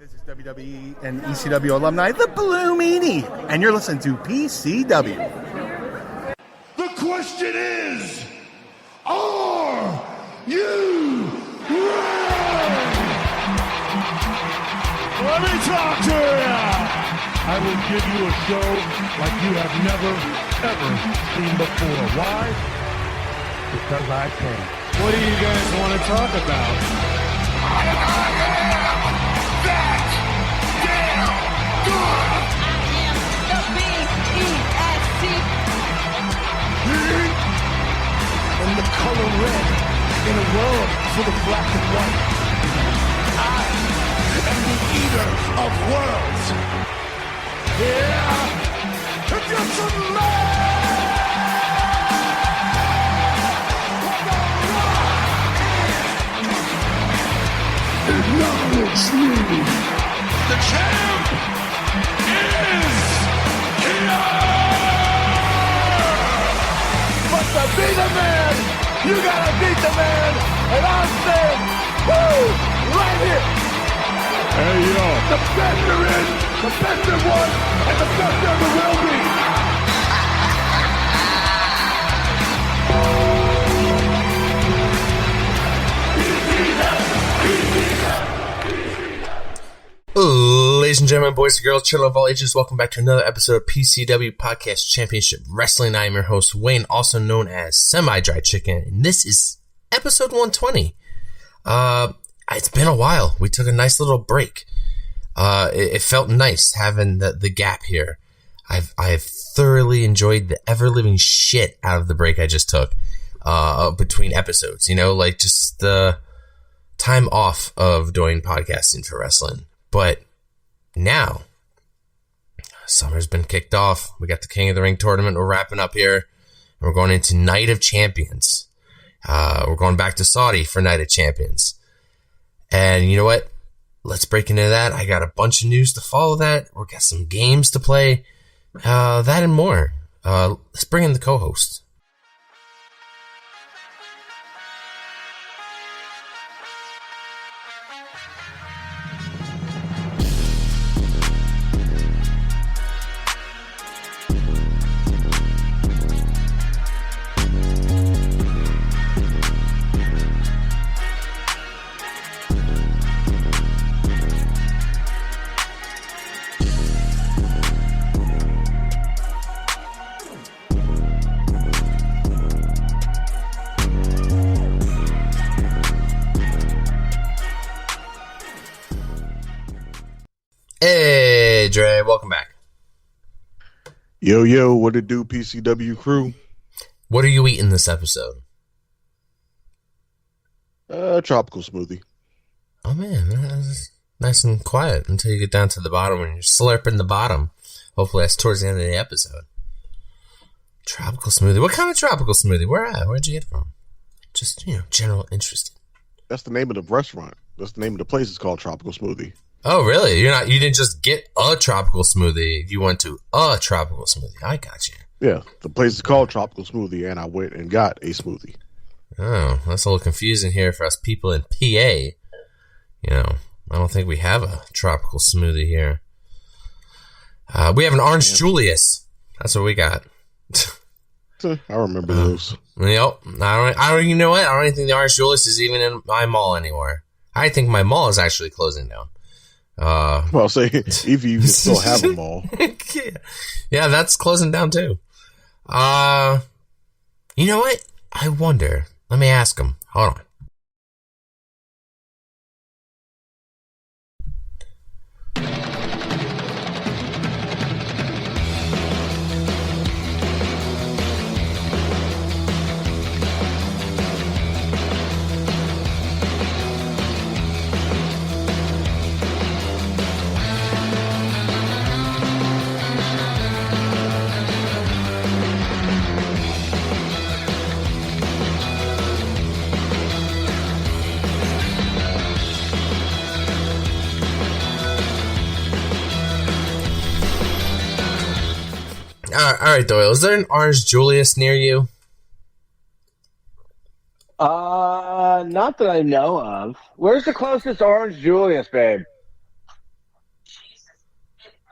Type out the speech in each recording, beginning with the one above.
This is WWE and ECW alumni, the Blue Meanie, and you're listening to PCW. The question is, are you ready? Let me talk to you. I will give you a show like you have never, ever seen before. Why? Because I can. What do you guys want to talk about? I am that damn good. I am the B-E-S-T. And the color red in a world full of black and white. I am the eater of worlds. Yeah, to get some man. Acknowledge me. The champ is here. But to be the man, you gotta beat the man. And I'm saying, woo, right here. Hey, yo. The best there is, the best there was, and the best there ever will be. Ladies and gentlemen, boys and girls, children of all ages, welcome back to another episode of PCW Podcast Championship Wrestling. I am your host, Wayne, also known as Semi-Dry Chicken, and this is episode 120. It's been a while. We took a nice little break. It felt nice having the gap here. I've thoroughly enjoyed the ever-living shit out of the break I just took between episodes. You know, like just the time off of doing podcasting for wrestling. But now, summer's been kicked off. We got the King of the Ring tournament. We're wrapping up here. And we're going into Night of Champions. We're going back to Saudi for Night of Champions. And you know what? Let's break into that. I got a bunch of news to follow that. We got some games to play. That and more. Let's bring in the co-host. Hey, Dre, welcome back. Yo, what it do, PCW crew? What are you eating this episode? Tropical smoothie. Oh, man, that's nice and quiet until you get down to the bottom and you're slurping the bottom. Hopefully that's towards the end of the episode. Tropical smoothie. What kind of tropical smoothie? Where at? Where'd you get it from? Just, general interest. That's the name of the restaurant. That's the name of the place. It's called Tropical Smoothie. Oh, really? You didn't just get a tropical smoothie. You went to a tropical smoothie. I got you. Yeah, the place is called Tropical Smoothie, and I went and got a smoothie. Oh, that's a little confusing here for us people in PA. I don't think we have a tropical smoothie here. We have an Orange Julius. That's what we got. I remember those. Yep. I don't even know what. I don't even think the Orange Julius is even in my mall anymore. I think my mall is actually closing down. Well, say if you still have them all. Yeah, that's closing down too. You know what? I wonder. Let me ask him. Hold on. All right, Doyle. Is there an Orange Julius near you? Not that I know of. Where's the closest Orange Julius, babe?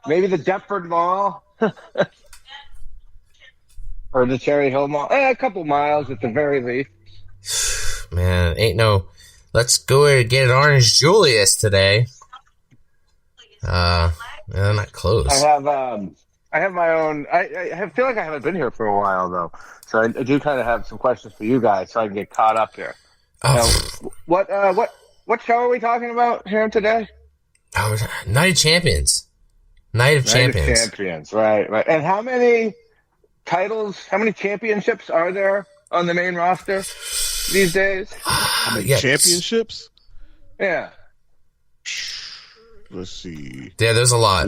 Maybe the Deptford Mall. Or the Cherry Hill Mall. A couple miles at the very least. Man, ain't no... Let's go and get an Orange Julius today. They're not close. I have my own... I feel like I haven't been here for a while, though. So I do kind of have some questions for you guys so I can get caught up here. Oh. What show are we talking about here today? Night of Champions. Night of Champions. Right. And how many titles, how many championships are there on the main roster these days? How many championships? Yeah. Let's see. Yeah, there's a lot.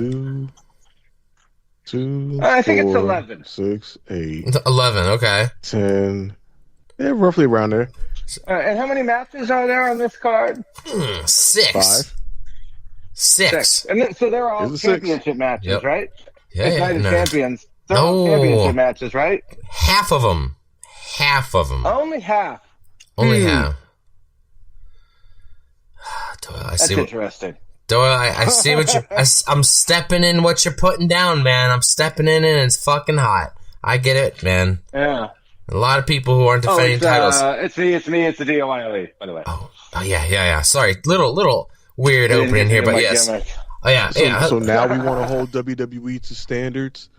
Two, I think it's four, 11. 6, 8. 11, okay. 10. Yeah, roughly around there. And how many matches are there on this card? 6. 5. 6. And then, so they're all Is it championship 6? matches, Yep. right? Yeah, It's Night of no. Champions. They're all championship matches, right? Half of them. Only half. Only half. Doyle, That's interesting. Doyle, I see what I'm stepping in what you're putting down, man. I'm stepping in and it's fucking hot. I get it, man. Yeah. A lot of people who aren't defending titles. It's me, it's the DOYLE, by the way. Oh, yeah. Sorry, little weird opening here, but yes. Gimmick. Oh, yeah, yeah. So now we want to hold WWE to standards.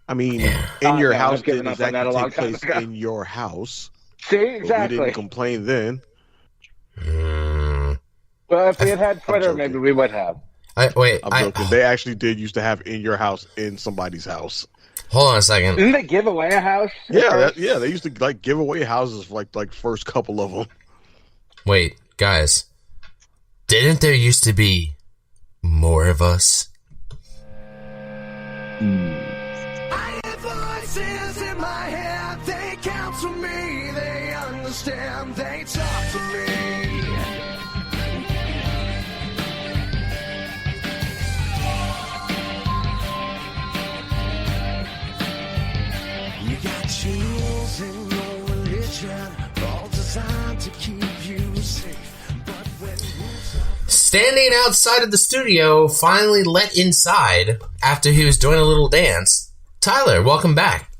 I mean, in your house didn't exactly take place in your house. See, exactly. We didn't complain then. Well, if we had Twitter, maybe we would have. I'm joking. They actually did used to have in your house in somebody's house. Hold on a second. Didn't they give away a house? Yeah, they used to give away houses for like first couple of them. Wait, guys. Didn't there used to be more of us? I have voices in my head, they counsel me, they understand, they talk to me. You got tools in your religion, all designed to keep you safe. But when Standing outside of the studio, finally let inside after he was doing a little dance. Tyler, welcome back.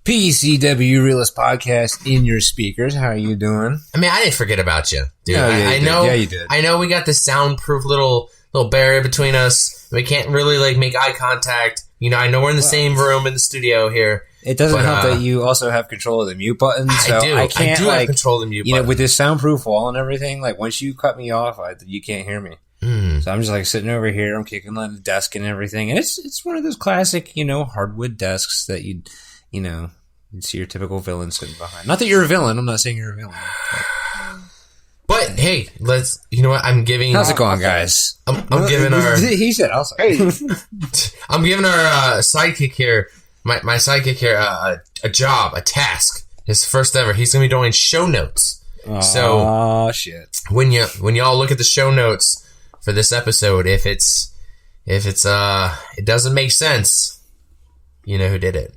PCW Realist Podcast in your speakers. How are you doing? I mean, I didn't forget about you, dude. Oh, yeah, I you know. did. Yeah, you did. I know we got this soundproof little barrier between us. We can't really make eye contact. You know, I know we're in the same room in the studio here. It doesn't help that you also have control of the mute button. So I can't have control of the mute button. With this soundproof wall and everything, like once you cut me off, you can't hear me. So I'm just sitting over here. I'm kicking on the desk and everything, and it's one of those classic, hardwood desks that you'd see your typical villain sitting behind. Not that you're a villain. I'm not saying you're a villain. But hey, you know what? I'm giving. How's it going, guys? I'm giving our. He said, "I'll say." I'm giving our sidekick here, my sidekick here, a job, a task. His first ever. He's gonna be doing show notes. Oh shit! When y'all look at the show notes for this episode, if it doesn't make sense, you know who did it.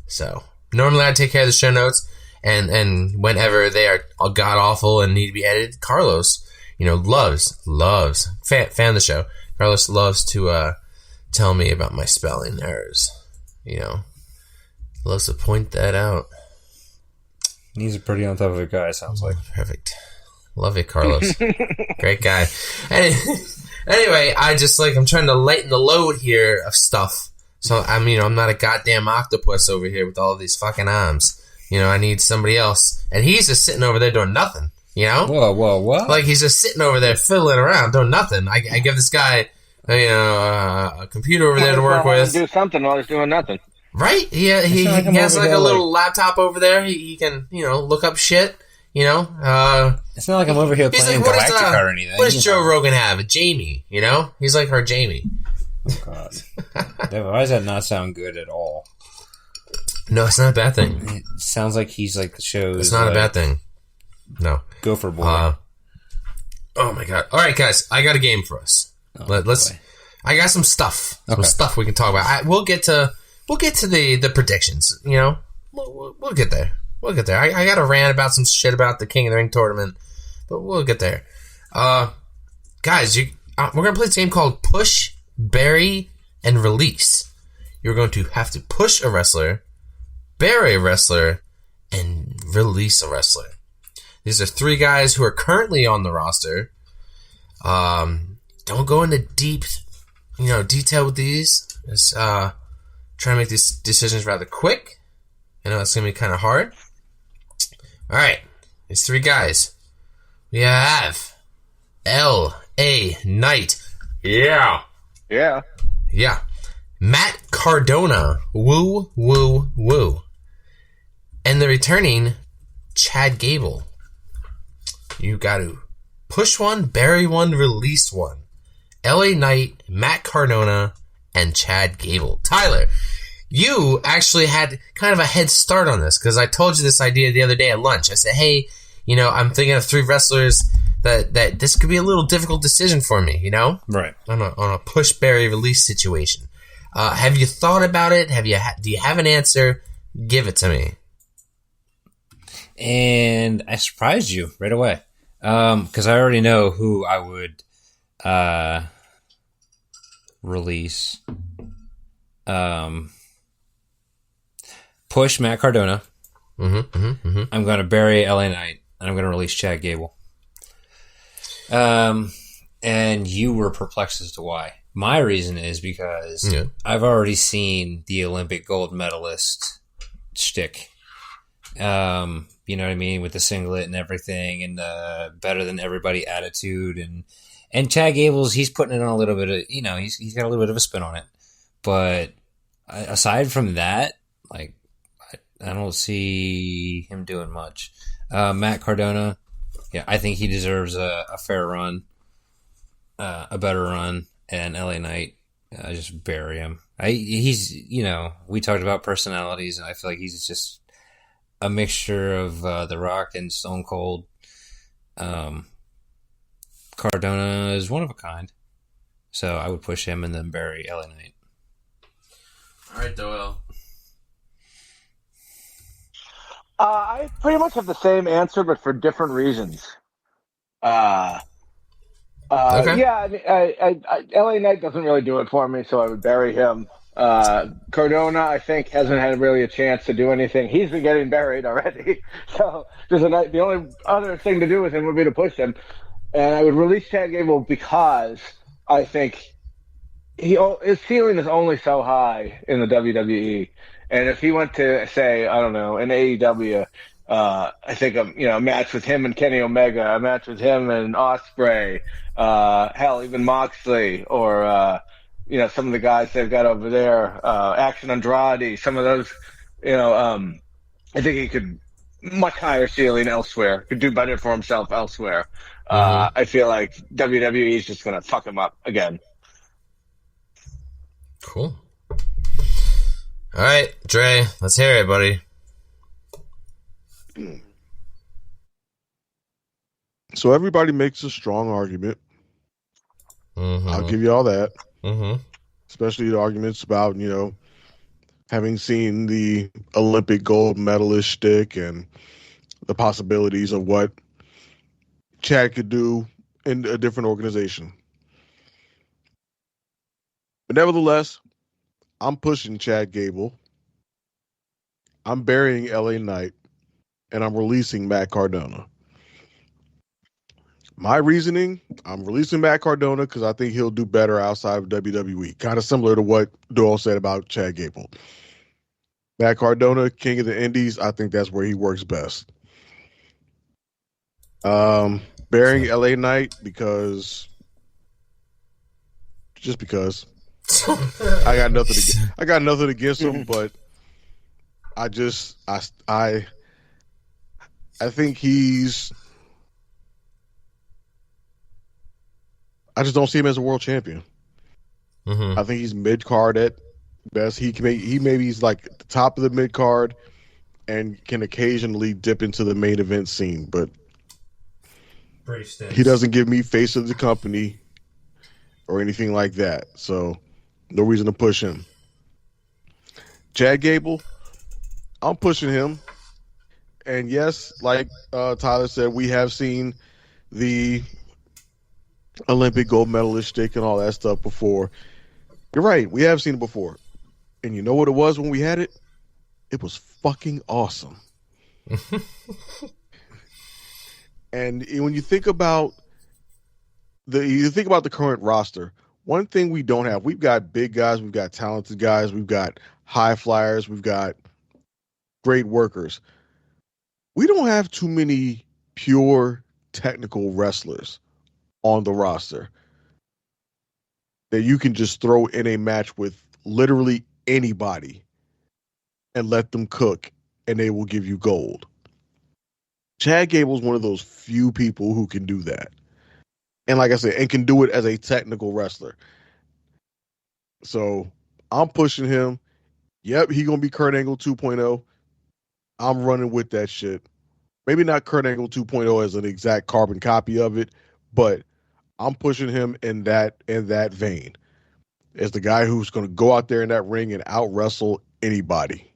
So normally I take care of the show notes, and whenever they are god awful and need to be edited, Carlos, loves fan of the show. Carlos loves to tell me about my spelling errors. Loves to point that out. He's a pretty on top of it guy. Sounds like perfect. Love it, Carlos. Great guy. Anyway, I'm trying to lighten the load here of stuff. So I'm not a goddamn octopus over here with all these fucking arms. I need somebody else, and he's just sitting over there doing nothing. Whoa, what? Like he's just sitting over there fiddling around doing nothing. I give this guy, a computer over there to work with. Do something while he's doing nothing. Right? He has a little laptop over there. He can look up shit. It's not like I'm over here playing Galactica or anything. What does Joe Rogan have? A Jamie, He's like her Jamie. Oh, God. Why does that not sound good at all? No, it's not a bad thing. It sounds like he's like the show's... It's not a bad thing. No. Gopher Boy. Oh, my God. All right, guys. I got a game for us. Let's. I got some stuff. Some stuff we can talk about. We'll get to the predictions, We'll get there. We'll get there. I got a rant about some shit about the King of the Ring tournament, but we'll get there. Guys, we're going to play this game called Push bury, and release. You're going to have to push a wrestler, bury a wrestler, and release a wrestler. These are 3 guys who are currently on the roster. Don't go into deep, detail with these. Just try to make these decisions rather quick. I know it's going to be kind of hard. All right, these 3 guys. We have L.A. Knight. Yeah. Yeah. Yeah. Matt Cardona. Woo, woo, woo. And the returning Chad Gable. You got to push one, bury one, release one. L.A. Knight, Matt Cardona, and Chad Gable. Tyler, you actually had kind of a head start on this because I told you this idea the other day at lunch. I said, hey, I'm thinking of 3 wrestlers that this could be a little difficult decision for me, Right. On a push, bury, release situation. Have you thought about it? Do you have an answer? Give it to me. And I surprised you right away. Because I already know who I would release. Push Matt Cardona. I'm going to bury L.A. Knight, and I'm going to release Chad Gable. And you were perplexed as to why. My reason is because I've already seen the Olympic gold medalist shtick. You know what I mean? With the singlet and everything, and the better than everybody attitude, and Chad Gable's, he's putting it on a little bit of, he's got a little bit of a spin on it. But aside from that, like, I don't see him doing much. Matt Cardona, yeah, I think he deserves a fair run, a better run, and LA Knight, just bury him. He's, we talked about personalities, and I feel like he's just a mixture of The Rock and Stone Cold. Cardona is one of a kind, so I would push him and then bury LA Knight. All right, Doyle. I pretty much have the same answer, but for different reasons. Okay. Yeah, LA Knight doesn't really do it for me, so I would bury him. Cardona, I think, hasn't had really a chance to do anything. He's been getting buried already. So the only other thing to do with him would be to push him. And I would release Chad Gable because I think his ceiling is only so high in the WWE. And if he went to, say, I don't know, an AEW, I think a match with him and Kenny Omega, a match with him and Ospreay, hell, even Moxley, or some of the guys they've got over there, Action Andrade, some of those, I think he could much higher ceiling elsewhere, could do better for himself elsewhere. I feel like WWE is just going to fuck him up again. Cool. All right, Dre, let's hear it, buddy. So everybody makes a strong argument. I'll give you all that. Especially the arguments about, having seen the Olympic gold medalist shtick and the possibilities of what Chad could do in a different organization. But nevertheless, I'm pushing Chad Gable. I'm burying LA Knight, and I'm releasing Matt Cardona. My reasoning, I'm releasing Matt Cardona because I think he'll do better outside of WWE. Kind of similar to what Doyle said about Chad Gable. Matt Cardona, King of the Indies, I think that's where he works best. Burying LA Knight because I got nothing against him, but I think I just don't see him as a world champion. I think he's mid card at best. He's like at the top of the mid card and can occasionally dip into the main event scene, but he doesn't give me face of the company or anything like that. So no reason to push him. Chad Gable, I'm pushing him. And yes, like Tyler said, we have seen the Olympic gold medalist shtick and all that stuff before. You're right. We have seen it before. And you know what it was when we had it? It was fucking awesome. And when you think about the current roster, one thing we don't have, we've got big guys, we've got talented guys, we've got high flyers, we've got great workers. We don't have too many pure technical wrestlers on the roster that you can just throw in a match with literally anybody and let them cook and they will give you gold. Chad Gable's one of those few people who can do that. And like I said, and can do it as a technical wrestler. So I'm pushing him. Yep, he going to be Kurt Angle 2.0. I'm running with that shit. Maybe not Kurt Angle 2.0 as an exact carbon copy of it, but I'm pushing him in that vein as the guy who's going to go out there in that ring and out wrestle anybody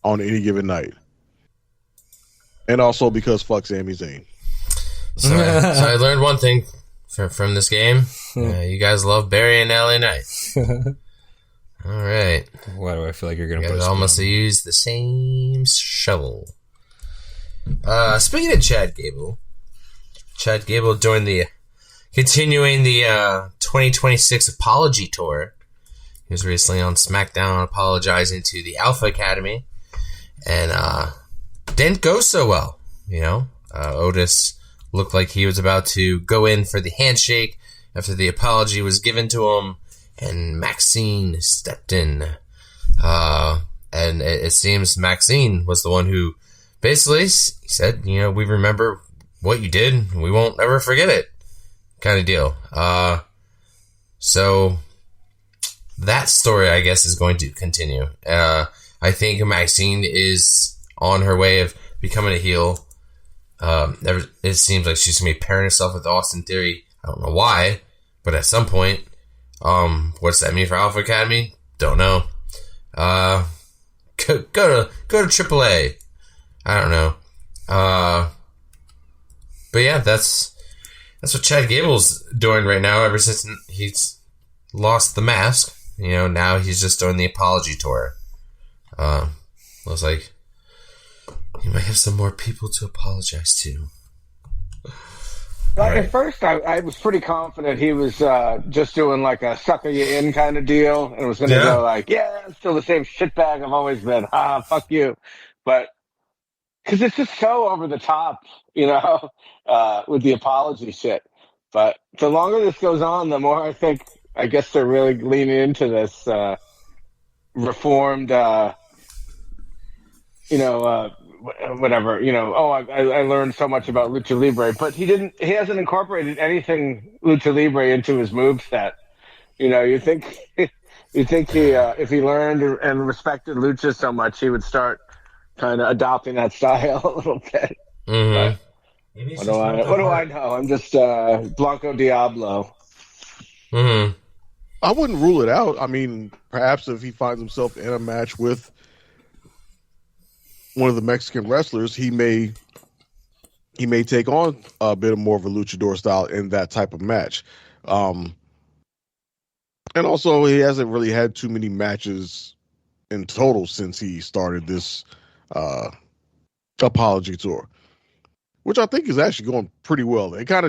on any given night. And also because fuck Sami Zayn. So I learned one thing from this game. You guys love Barry and LA Knight. All right. Why do I feel like you're going to put almost use the same shovel? Speaking of Chad Gable continuing the 2026 apology tour. He was recently on SmackDown apologizing to the Alpha Academy, and didn't go so well. Otis looked like he was about to go in for the handshake after the apology was given to him, and Maxine stepped in. And it seems Maxine was the one who basically said, we remember what you did, and we won't ever forget it, kind of deal. So that story, I guess, is going to continue. I think Maxine is on her way of becoming a heel. It seems like she's going to be pairing herself with Austin Theory. I don't know why, but at some point, what's that mean for Alpha Academy? Don't know. Go to AAA. I don't know. But yeah, that's what Chad Gable's doing right now. Ever since he's lost the mask, now he's just doing the apology tour. Looks like he might have some more people to apologize to. At first, I was pretty confident he was just doing like a sucker you in kind of deal, and was going to go like, yeah, I'm still the same shitbag I've always been. Fuck you. But because it's just so over the top, with the apology shit. But the longer this goes on, the more I guess they're really leaning into this reformed, whatever, I learned so much about Lucha Libre, but he hasn't incorporated anything Lucha Libre into his moveset. You think he, if he learned and respected Lucha so much, he would start kind of adopting that style a little bit. Mm-hmm. What do I know? I'm just Blanco Diablo. Mm-hmm. I wouldn't rule it out. I mean, perhaps if he finds himself in a match with one of the Mexican wrestlers, he may take on a bit more of a luchador style in that type of match. And also, he hasn't really had too many matches in total since he started this apology tour, which I think is actually going pretty well. They're kind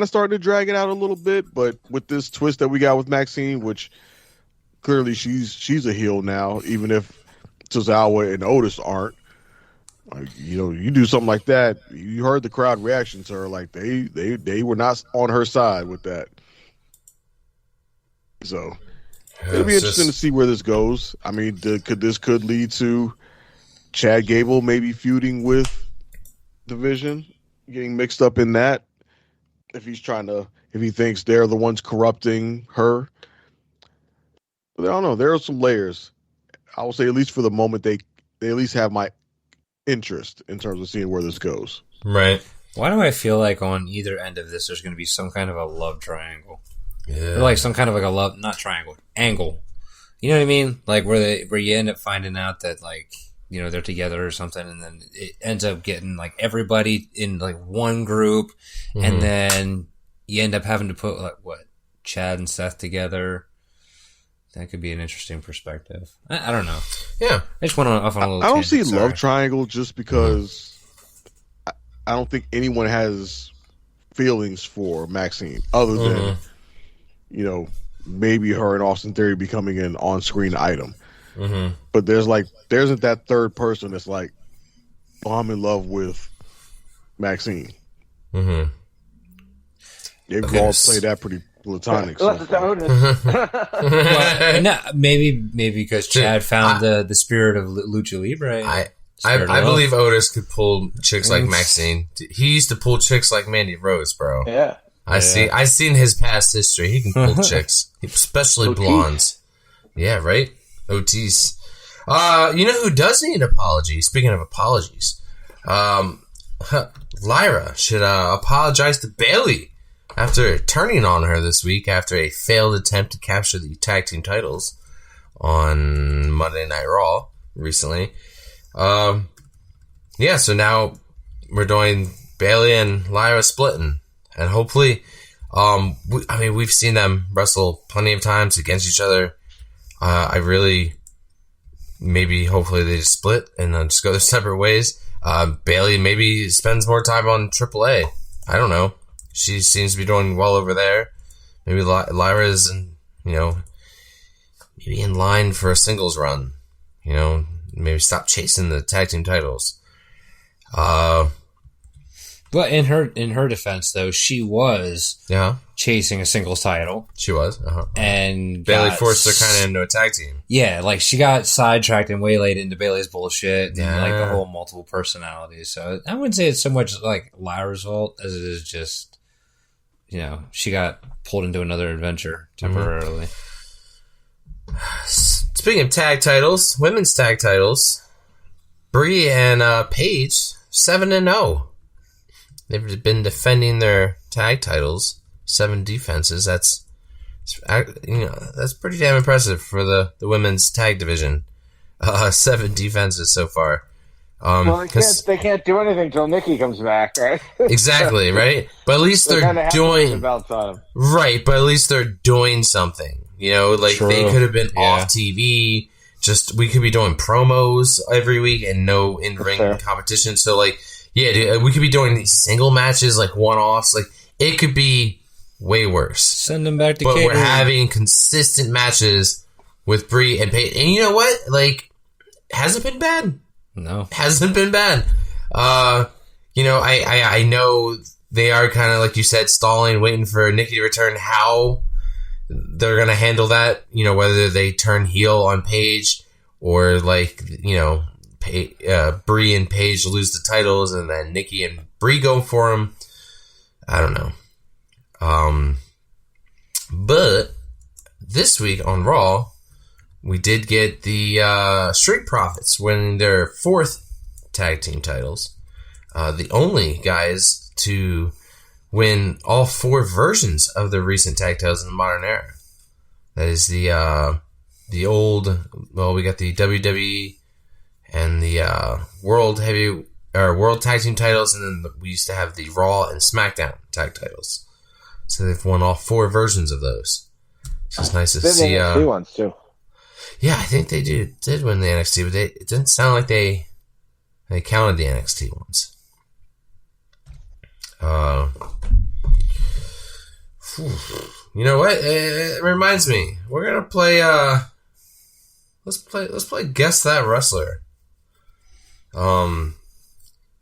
of starting to drag it out a little bit, but with this twist that we got with Maxine, which clearly she's a heel now, even if Tozawa and Otis aren't. You do something like that, you heard the crowd reaction to her, like they were not on her side with that. So it'll be interesting to see where this goes. I mean, could lead to Chad Gable maybe feuding with Division, getting mixed up in that if he thinks they're the ones corrupting her. But I don't know. There are some layers. I will say, at least for the moment, they at least have my interest in terms of seeing where this goes. Right. Why do I feel like on either end of this, there's going to be some kind of a love triangle? Yeah. Or like some kind of like a love, not triangle, angle. You know what I mean? Like where you end up finding out that they're together or something, and then it ends up getting like everybody in like one group, and then you end up having to put Chad and Seth together. That could be an interesting perspective. I don't know. Yeah. I just went off on a little I don't tangent, see love triangle just because I don't think anyone has feelings for Maxine other than, maybe her and Austin Theory becoming an on-screen item. Mm-hmm. But there isn't that third person that's like, oh, I'm in love with Maxine. Mm-hmm. They've all played that pretty platonic. No, maybe because Chad found the spirit of Lucha Libre. I believe Otis could pull chicks like Maxine. He used to pull chicks like Mandy Rose, bro. Yeah. I seen his past history. He can pull chicks, especially Otis. blondes. Yeah, right? Otis. You know who does need an apology? Speaking of apologies, Lyra should apologize to Bayley after turning on her this week after a failed attempt to capture the tag team titles on Monday Night Raw recently. So now we're doing Bayley and Lyra splitting. And hopefully, we've seen them wrestle plenty of times against each other. Hopefully they just split and then just go their separate ways. Bayley maybe spends more time on AAA. I don't know. She seems to be doing well over there. Maybe Lyra is, maybe in line for a singles run. Maybe stop chasing the tag team titles. But in her defense, though, she was chasing a singles title. She was, and Bayley forced her kind of into a tag team. Yeah, like she got sidetracked and waylaid into Bayley's bullshit, and like the whole multiple personalities. So I wouldn't say it's so much like Lyra's fault as it is just, she got pulled into another adventure temporarily. Speaking of tag titles, women's tag titles, Bree and Paige 7-0. They've been defending their tag titles, 7 defenses. That's pretty damn impressive for the women's tag division. 7 defenses so far. Well, they can't do anything until Nikki comes back, right? Exactly, right? But at least they're doing right. But at least they're doing something. True. They could have been off TV. We could be doing promos every week and no in-ring competition. So dude, we could be doing these single matches, one-offs. It could be way worse. Send them back to But catering. we're having consistent matches with Bree and Paige. And you know what? Hasn't been bad. No. Hasn't been bad. I know they are kind of, like you said, stalling, waiting for Nikki to return. How they're going to handle that, whether they turn heel on Paige or, Bree and Paige lose the titles and then Nikki and Bree go for them. I don't know. But this week on Raw, we did get the Street Profits winning their 4th tag team titles. The only guys to win all 4 versions of the recent tag titles in the modern era. That is the old, we got the WWE and the World Tag Team titles, and then we used to have the Raw and SmackDown tag titles. So they've won all 4 versions of those. So it's nice to see. The NXT ones too. Yeah, I think they did win the NXT, but it didn't sound like they counted the NXT ones. You know what? It reminds me. We're gonna play. Let's play Guess That Wrestler.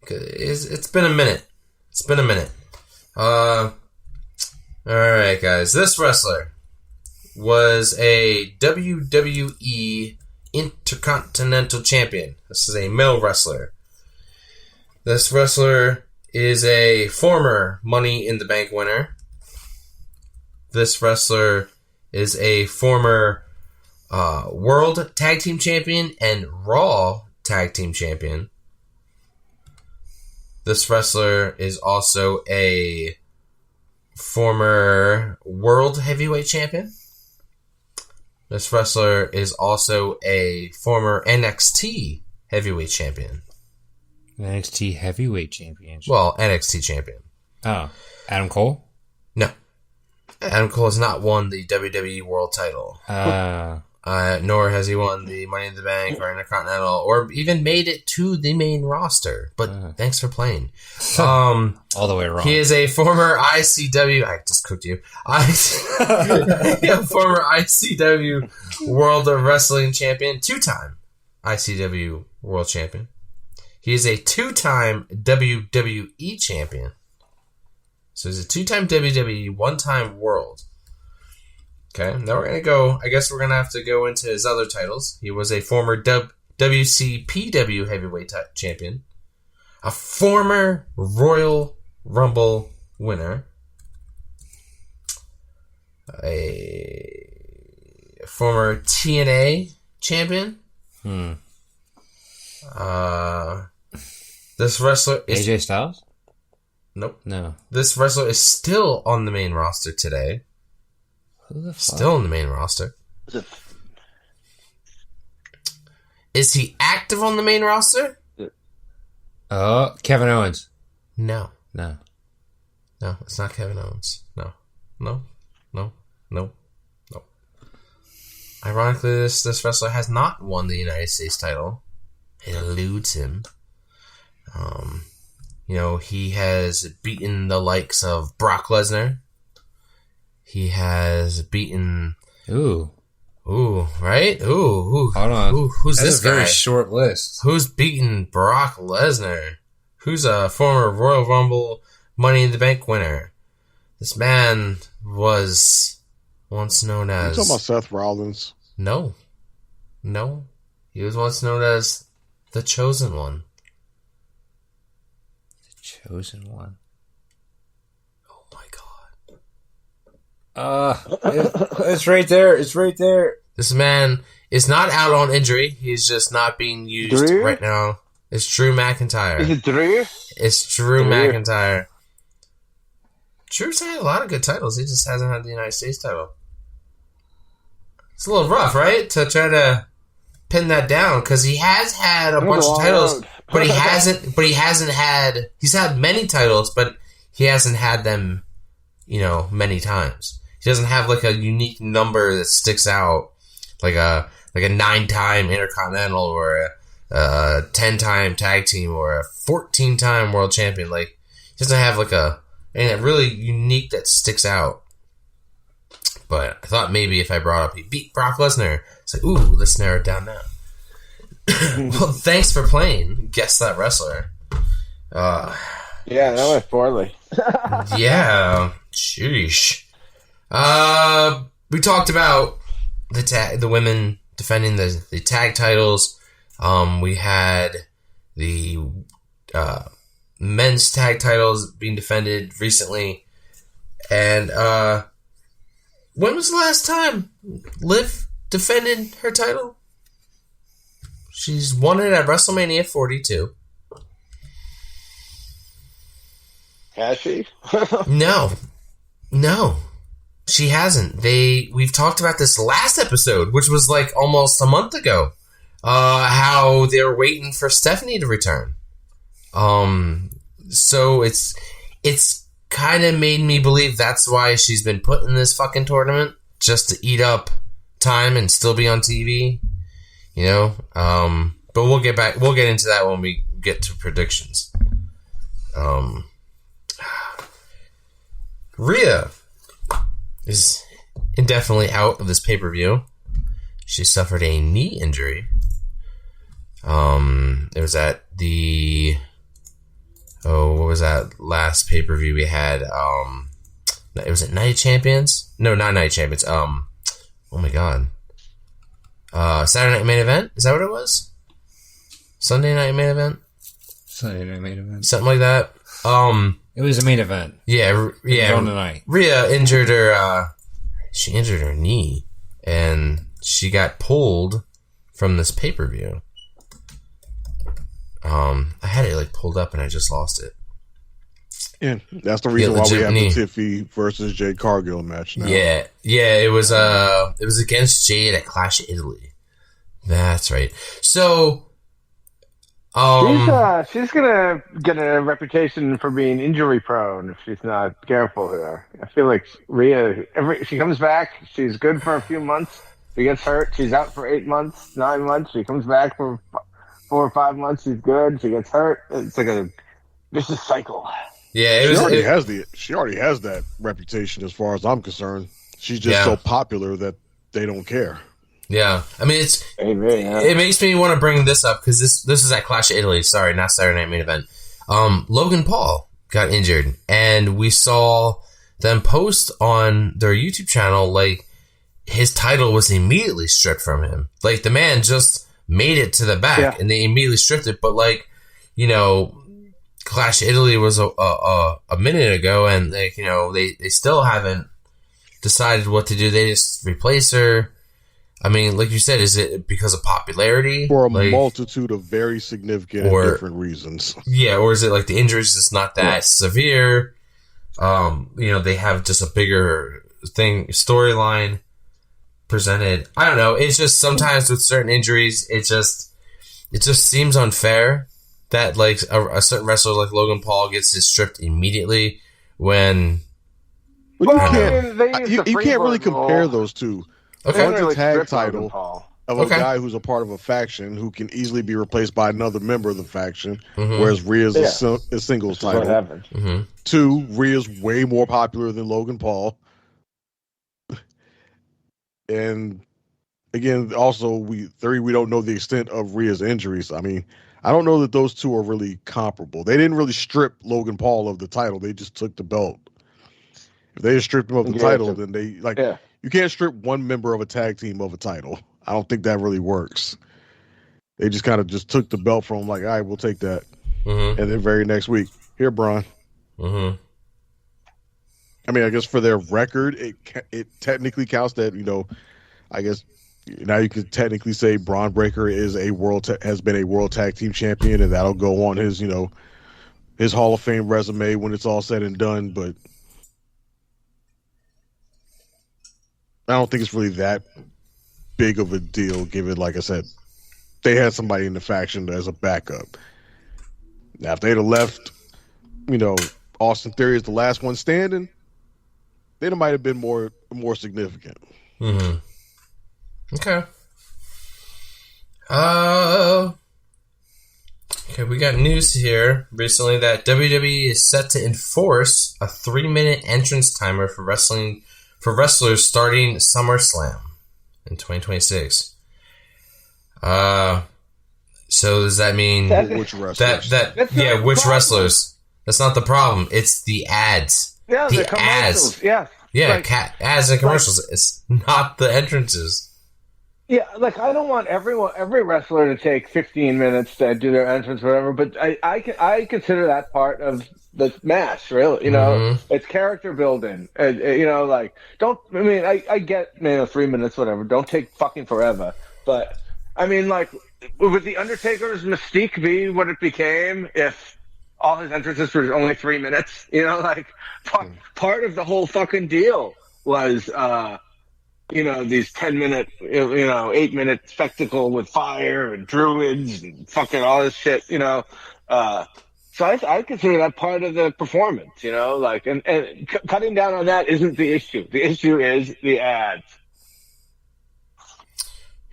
It's been a minute. All right, guys. This wrestler was a WWE Intercontinental Champion. This is a male wrestler. This wrestler is a former Money in the Bank winner. This wrestler is a former World Tag Team Champion and Raw Tag Team Champion. This wrestler is also a former World Heavyweight Champion. This wrestler is also a former NXT Heavyweight Champion. NXT Heavyweight Champion. Well, NXT Champion. Oh, Adam Cole? No. Adam Cole has not won the WWE World Title. Nor has he won the Money in the Bank or Intercontinental or even made it to the main roster. But thanks for playing. All the way wrong. He is a former ICW... I just cooked you. A former ICW World of Wrestling Champion. 2-time ICW World Champion. He is a 2-time WWE Champion. So he's a 2-time WWE, 1-time World. Okay, now we're going to go, I guess we're going to have to go into his other titles. He was a former WCPW Heavyweight Champion, a former Royal Rumble winner, a former TNA Champion. This wrestler is... AJ Styles? Nope. No. This wrestler is still on the main roster today. Who the fuck? Still on the main roster. Is he active on the main roster? Oh, Kevin Owens. No. No. No, it's not Kevin Owens. No. Ironically, this wrestler has not won the United States title. It eludes him. He has beaten the likes of Brock Lesnar. He has beaten... Ooh, right? Ooh. Hold on. Who's That's this a guy? very short list. Who's beaten Brock Lesnar? Who's a former Royal Rumble Money in the Bank winner? This man was once known as... You talking about Seth Rollins? No. He was once known as the Chosen One. Chosen One. Oh my god. It's right there. It's right there. This man is not out on injury. He's just not being used right now. It's Drew McIntyre. Is it Drew? It's Drew McIntyre. Drew's had a lot of good titles. He just hasn't had the United States title. It's a little rough, right? To try to pin that down because he has had a bunch of titles, but he hasn't. But he hasn't had. He's had many titles, but he hasn't had them, many times. He doesn't have like a unique number that sticks out, like a 9-time Intercontinental or a 10-time tag team or a 14-time world champion. Like he doesn't have like a really unique that sticks out. But I thought maybe if I brought up he beat Brock Lesnar, it's like, ooh, let's narrow it down now. Well, thanks for playing. Guess that wrestler. Yeah, that went poorly. Yeah, sheesh. We talked about the women defending the tag titles. We had the men's tag titles being defended recently. And when was the last time Liv defended her title? She's won it at WrestleMania 42. Has she? No, she hasn't. We've talked about this last episode, which was like almost a month ago. How they're waiting for Stephanie to return. So it's kind of made me believe that's why she's been put in this fucking tournament, just to eat up time and still be on TV. But we'll get into that when we get to predictions. Rhea is indefinitely out of this pay-per-view. She suffered a knee injury. It was at the... what was that last pay-per-view we had? It was at Night Champions? No, not Night Champions. Oh my god. Saturday Night Main Event? Is that what it was? Sunday Night Main Event? Sunday Night Main Event. Something like that. It was a main event. Yeah. On the night. Rhea injured her. She injured her knee, and she got pulled from this pay-per-view. I had it pulled up, and I just lost it. Yeah, that's the reason why we have the Tiffy versus Jade Cargill match now. Yeah. It was against Jade at Clash of Italy. That's right. So She's gonna get a reputation for being injury prone if she's not careful here. I feel like Rhea, she comes back, she's good for a few months. She gets hurt, she's out for 8 months, 9 months. She comes back for 4 or 5 months, she's good. She gets hurt. It's like a vicious cycle. Yeah, she already has that reputation as far as I'm concerned. She's just so popular that they don't care. Yeah, I mean it makes me want to bring this up because this is at Clash of Italy. Sorry, not Saturday Night Main Event. Logan Paul got injured, and we saw them post on their YouTube channel like his title was immediately stripped from him. Like the man just made it to the back, and they immediately stripped it. But like, you know, Clash of Italy was a minute ago, and like, you know, they still haven't decided what to do. They just replace her. I mean, like you said, is it because of popularity? For a multitude of very significant and different reasons. Yeah, or is it like the injuries just not that severe? You know, they have just a bigger storyline presented. I don't know. It's just sometimes with certain injuries, it just seems unfair that like a certain wrestler like Logan Paul gets his stripped immediately when. Well, you can't really compare those two. Okay. One's a tag title of a guy who's a part of a faction who can easily be replaced by another member of the faction, whereas Rhea's a singles title. Mm-hmm. 2, Rhea's way more popular than Logan Paul. And again, also, we don't know the extent of Rhea's injuries. I mean, I don't know that those two are really comparable. They didn't really strip Logan Paul of the title. They just took the belt. If they just stripped him of the title, then they you can't strip one member of a tag team of a title. I don't think that really works. They just kind of took the belt from him, like, all right, we'll take that. And then very next week, here, Braun. I mean, I guess for their record, it technically counts that, you know, I guess now you could technically say Braun Breaker is has been a world tag team champion, and that'll go on his, you know, his Hall of Fame resume when it's all said and done, but I don't think it's really that big of a deal, given, like I said, they had somebody in the faction as a backup. Now, if they'd have left, you know, Austin Theory as the last one standing, then it might have been more significant. Okay. Okay, we got news here recently that WWE is set to enforce a 3-minute entrance timer for wrestlers starting SummerSlam in 2026. So does that mean which wrestlers? Which wrestlers? That's not the problem. It's the ads. Yeah, the commercials. Ads. Yeah, ads and commercials. It's not the entrances. Yeah, like I don't want every wrestler to take 15 minutes to do their entrance, or whatever. But I consider that part of the match, really. You know, it's character building. You know, like I get 3 minutes, whatever. Don't take fucking forever. But I mean, like, would the Undertaker's mystique be what it became if all his entrances were only 3 minutes? You know, like part of the whole fucking deal was. You know, these 10-minute, 8-minute spectacle with fire and druids and fucking all this shit, you know. So I consider that part of the performance, you know, like, and cutting down on that isn't the issue. The issue is the ads.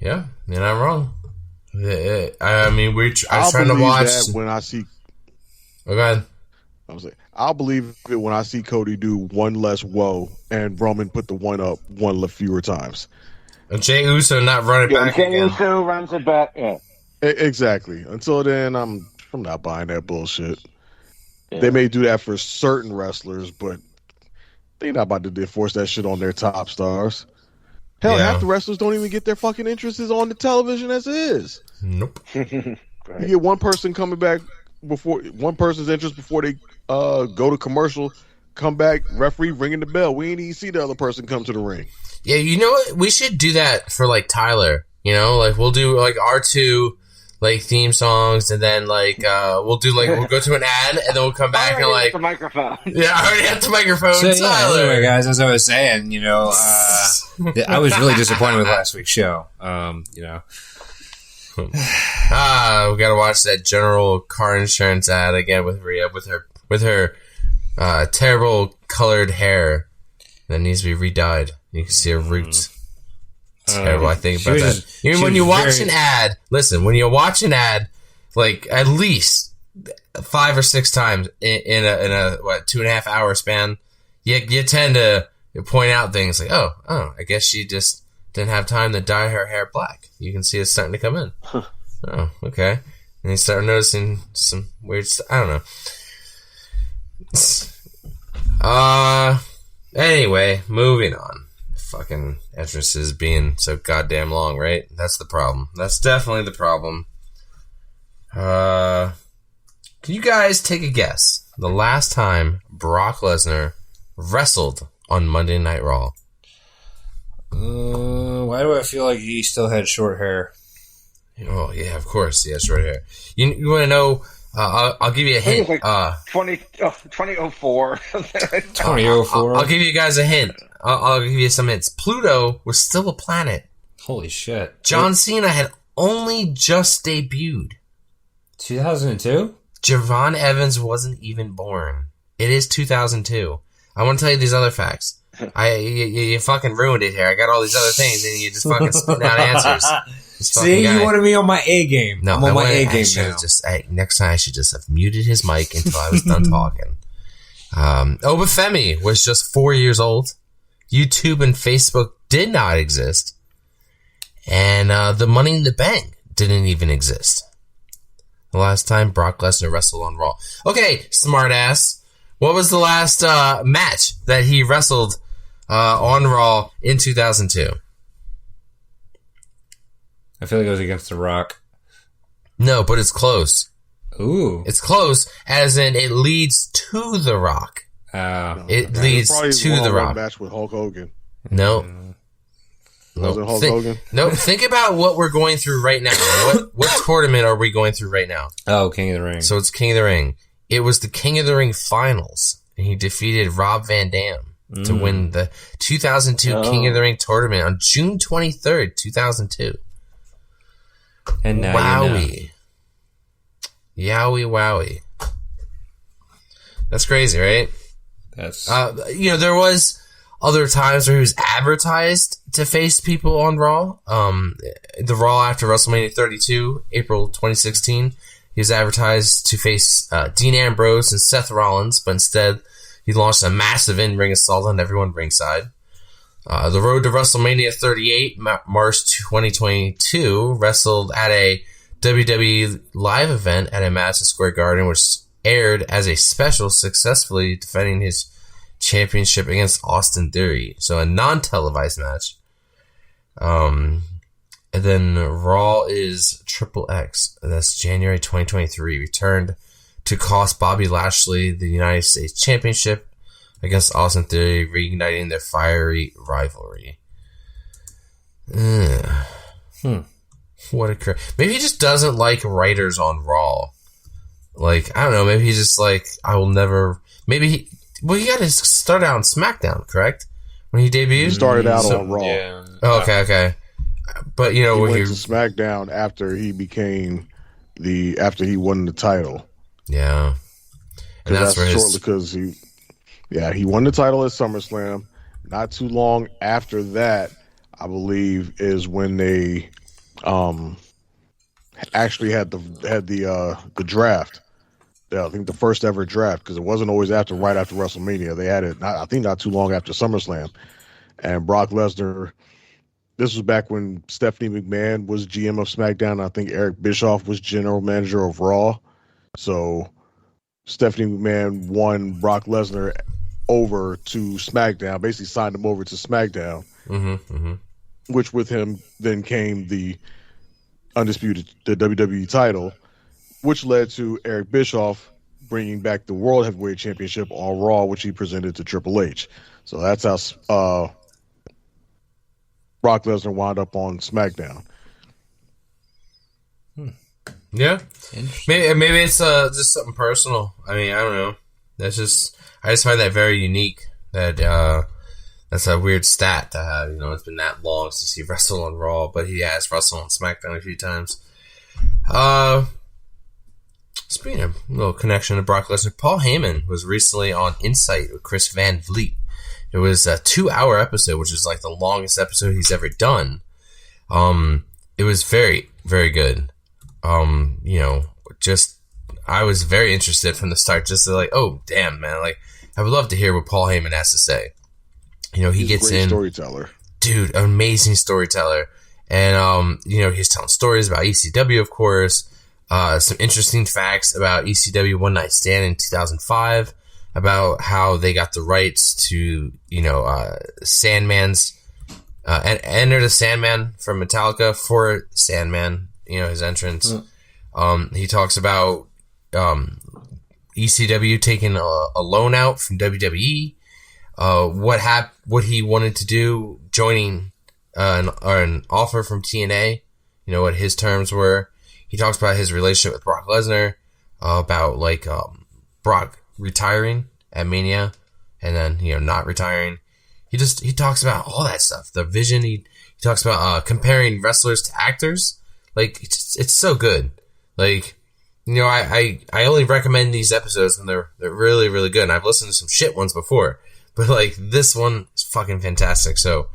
Yeah, you're not wrong. I mean, I was trying to watch. That when I see. Oh, go ahead. I was like, I'll believe it when I see Cody do one less woe and Roman put the one up one fewer times. And Jey Uso not running back Jey again. Uso runs it back. Yeah. Exactly. Until then, I'm not buying that bullshit. Yeah. They may do that for certain wrestlers, but they're not about to enforce that shit on their top stars. Hell, half the wrestlers don't even get their fucking interests on the television as it is. Nope. Right. You get one person coming back before one person's interest before they go to commercial, come back, referee ringing the bell. We ain't even see the other person come to the ring. Yeah, you know what? We should do that for like Tyler. You know, like we'll do like R2 like theme songs, and then like we'll go to an ad, and then we'll come back and like the microphone. Yeah, I already have the microphone. So Tyler. anyway, guys, as I was saying, you know, I was really disappointed with last week's show. You know. We gotta watch that General car insurance ad again with Rhea with her terrible colored hair that needs to be re-dyed. You can see her roots. Terrible. I think about that. Even when you watch an ad, listen. When you watch an ad, like at least 5 or 6 times in a 2.5 hour span, you tend to point out things like, oh, I guess she just didn't have time to dye her hair black. You can see it starting to come in. Oh, okay. And you start noticing some weird stuff. I don't know. Anyway, moving on. Fucking entrances being so goddamn long, right? That's the problem. That's definitely the problem. Can you guys take a guess? The last time Brock Lesnar wrestled on Monday Night Raw? Why do I feel like he still had short hair? Oh, yeah, of course. He has short hair. You want to know? I'll give you a hint. Like 2004. 2004. I'll give you guys a hint. I'll give you some hints. Pluto was still a planet. Holy shit. John Cena had only just debuted. 2002? Javon Evans wasn't even born. It is 2002. I want to tell you these other facts. You fucking ruined it here. I got all these other things, and you just fucking spit out answers. See, you wanted me on my A game. No, I'm on my A game now. Next time, I should just have muted his mic until I was done talking. Obafemi was just 4 years old. YouTube and Facebook did not exist. And the Money in the Bank didn't even exist. The last time Brock Lesnar wrestled on Raw. Okay, smartass. What was the last match that he wrestled on Raw in 2002? I feel like it was against The Rock. No, but it's close. Ooh. It's close, as in it leads to The Rock. It leads to The Rock. Match with Hulk Hogan. No. Was it Hulk Hogan? No, think about what we're going through right now. What tournament are we going through right now? Oh, King of the Ring. So it's King of the Ring. It was the King of the Ring finals, and he defeated Rob Van Dam to win the 2002 King of the Ring tournament on June 23rd, 2002. And now Wowie. Yowie wowie. That's crazy, right? That's there was other times where he was advertised to face people on Raw. The Raw after WrestleMania 32, April 2016, he was advertised to face Dean Ambrose and Seth Rollins, but instead he launched a massive in-ring assault on everyone ringside. The road to WrestleMania 38, March 2022, wrestled at a WWE live event at a Madison Square Garden, which aired as a special, successfully defending his championship against Austin Theory. So a non-televised match. And then Raw is XXX. That's January 2023. Returned to cost Bobby Lashley the United States Championship against Austin Theory, reigniting their fiery rivalry. What a maybe he just doesn't like writers on Raw. Like, I don't know, maybe he's just like, I will never... Maybe he got to start out on SmackDown, correct? When he debuted? He started out on Raw. Yeah. Oh, okay. But, he went to SmackDown after he won the title. Yeah. And that's where shortly because he won the title at SummerSlam. Not too long after that, I believe, is when they actually had the draft. Yeah, I think the first ever draft, because it wasn't always right after WrestleMania. They had it, not too long after SummerSlam. And Brock Lesnar, this was back when Stephanie McMahon was GM of SmackDown. I think Eric Bischoff was general manager of Raw. So Stephanie McMahon won Brock Lesnar over to SmackDown, basically signed him over to SmackDown, which with him then came the WWE title, which led to Eric Bischoff bringing back the World Heavyweight Championship on Raw, which he presented to Triple H. So that's how Brock Lesnar wound up on SmackDown. Yeah, maybe it's just something personal. I mean, I don't know. I just find that very unique. That's a weird stat to have. It's been that long since he wrestled on Raw, but he has wrestled on SmackDown a few times. Speaking of a little connection to Brock Lesnar, Paul Heyman was recently on Insight with Chris Van Vliet. It was a 2-hour episode, which is like the longest episode he's ever done. It was very, very good. I was very interested from the start, just to like, oh, damn, man. Like, I would love to hear what Paul Heyman has to say. He gets in. Storyteller. Dude, amazing storyteller. And, he's telling stories about ECW, of course. Some interesting facts about ECW One Night Stand in 2005, about how they got the rights to, Sandman's, Enter the Sandman from Metallica for Sandman, his entrance. He talks about, ECW taking a loan out from WWE, what he wanted to do, joining, an offer from TNA, what his terms were. He talks about his relationship with Brock Lesnar, about Brock retiring at Mania, and then not retiring. He talks about all that stuff. The vision. He talks about comparing wrestlers to actors. Like it's so good. Like I only recommend these episodes when they're really, really good. And I've listened to some shit ones before, but like this one is fucking fantastic. So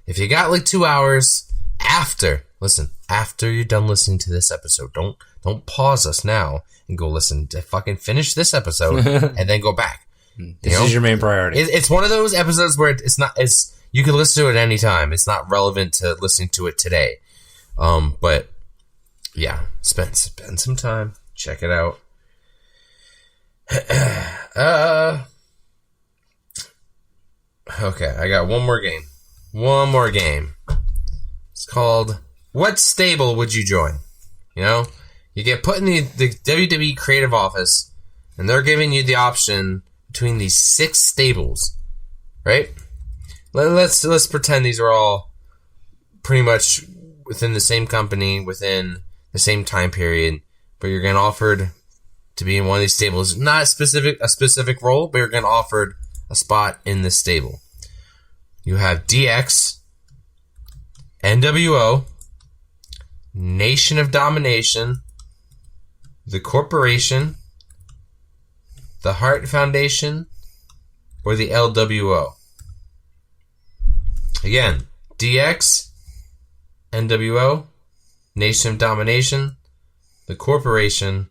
if you got like 2 hours after you're done listening to this episode, don't pause us now and go listen to fucking finish this episode and then go back. This is your main priority. It's one of those episodes where you can listen to it at any time. It's not relevant to listening to it today. But yeah, spend some time. Check it out. Okay, I got one more game. It's called What Stable Would You Join? You get put in the WWE creative office, and they're giving you the option between these 6 stables, right? Let's pretend these are all pretty much within the same company, within the same time period, but you're getting offered to be in one of these stables. Not a specific role, but you're getting offered a spot in this stable. You have DX, N.W.O, Nation of Domination, the Corporation, the Hart Foundation, or the L.W.O. Again, DX, N.W.O, Nation of Domination, the Corporation,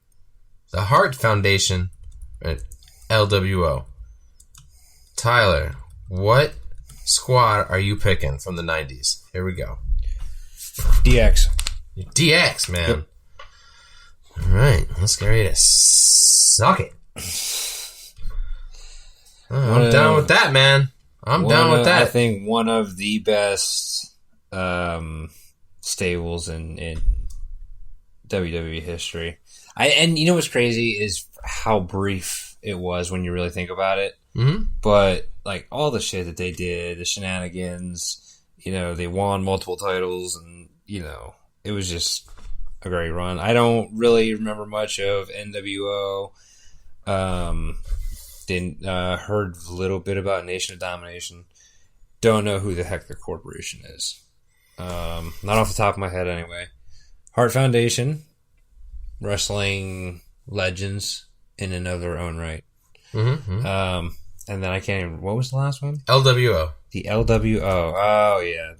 the Hart Foundation, and L.W.O. Tyler, what squad are you picking from the 90s? Here we go. DX. DX, man. Yep. All right, let's get ready to suck it. I'm down with that, man. I'm down with that. I think one of the best stables in WWE history. And you know what's crazy is how brief it was when you really think about it. Mm-hmm. But like all the shit that they did, the shenanigans, they won multiple titles, and it was just a great run. I don't really remember much of N.W.O. Heard a little bit about Nation of Domination. Don't know who the heck the Corporation is. Not off the top of my head anyway. Hart Foundation, wrestling legends in and of their own right. Mm-hmm. And then I can't even... What was the last one? L.W.O. The L.W.O. Oh, yeah.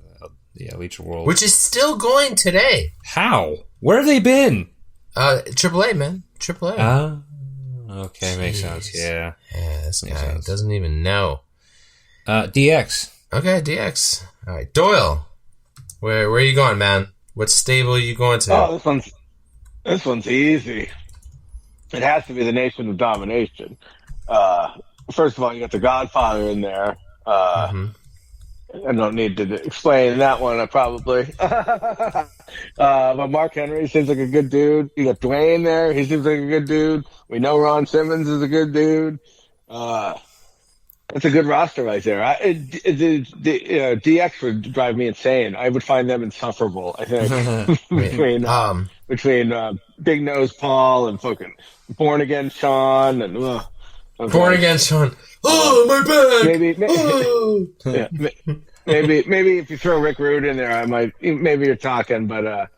The Elite World. Which is still going today. How? Where have they been? AAA, man. AAA. Okay, makes sense. Yeah. Yeah, this guy doesn't even know. DX. Okay, DX. All right, Doyle. Where are you going, man? What stable are you going to? Oh, this one's easy. It has to be the Nation of Domination. First of all, you got the Godfather in there. I don't need to explain that one, probably. But Mark Henry seems like a good dude. You got Dwayne there. He seems like a good dude. We know Ron Simmons is a good dude. It's a good roster right there. DX would drive me insane. I would find them insufferable, I think, between Big Nose Paul and fucking Born Again Sean and okay. Born Again Sean. Oh, my back. Maybe if you throw Rick Rude in there, I might. Maybe you're talking, but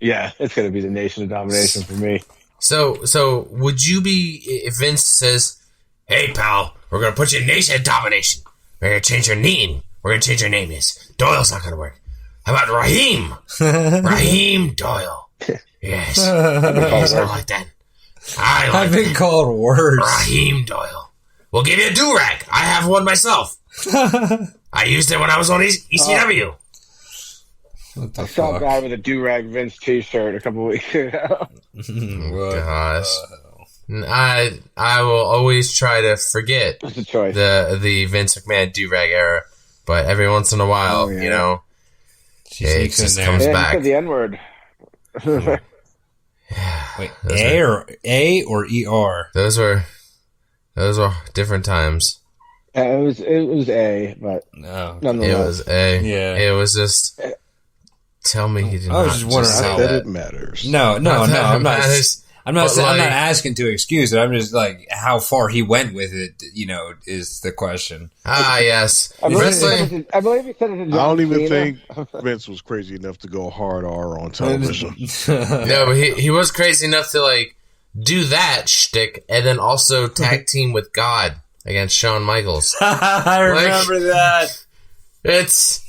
Yeah, it's going to be the Nation of Domination for me. So would you be, if Vince says, hey, pal, we're going to put you in Nation of Domination. We're going to change your name. We're going to change your name. Yes. Doyle's not going to work. How about Raheem? Raheem Doyle. Yes. Yes, I like that. I've been called worse. Raheem Doyle. We'll give you a do-rag. I have one myself. I used it when I was on ECW. I saw a guy with a do-rag Vince t-shirt a couple weeks ago. Gosh. I will always try to forget the Vince McMahon do-rag era, but every once in a while, you know, it just comes back. He said the N-word. Wait, A or ER? Those were different times. It was A, but nonetheless. It was A. Yeah. It was just. Tell me he didn't. I was just wondering how that it matters. No. I'm not. I'm not asking to excuse it. I'm just like how far he went with it. You know, is the question. Yes. I believe he said it. I don't even think Vince was crazy enough to go hard R on television. No, but he was crazy enough to like do that shtick and then also tag team with God against Shawn Michaels. I remember that. It's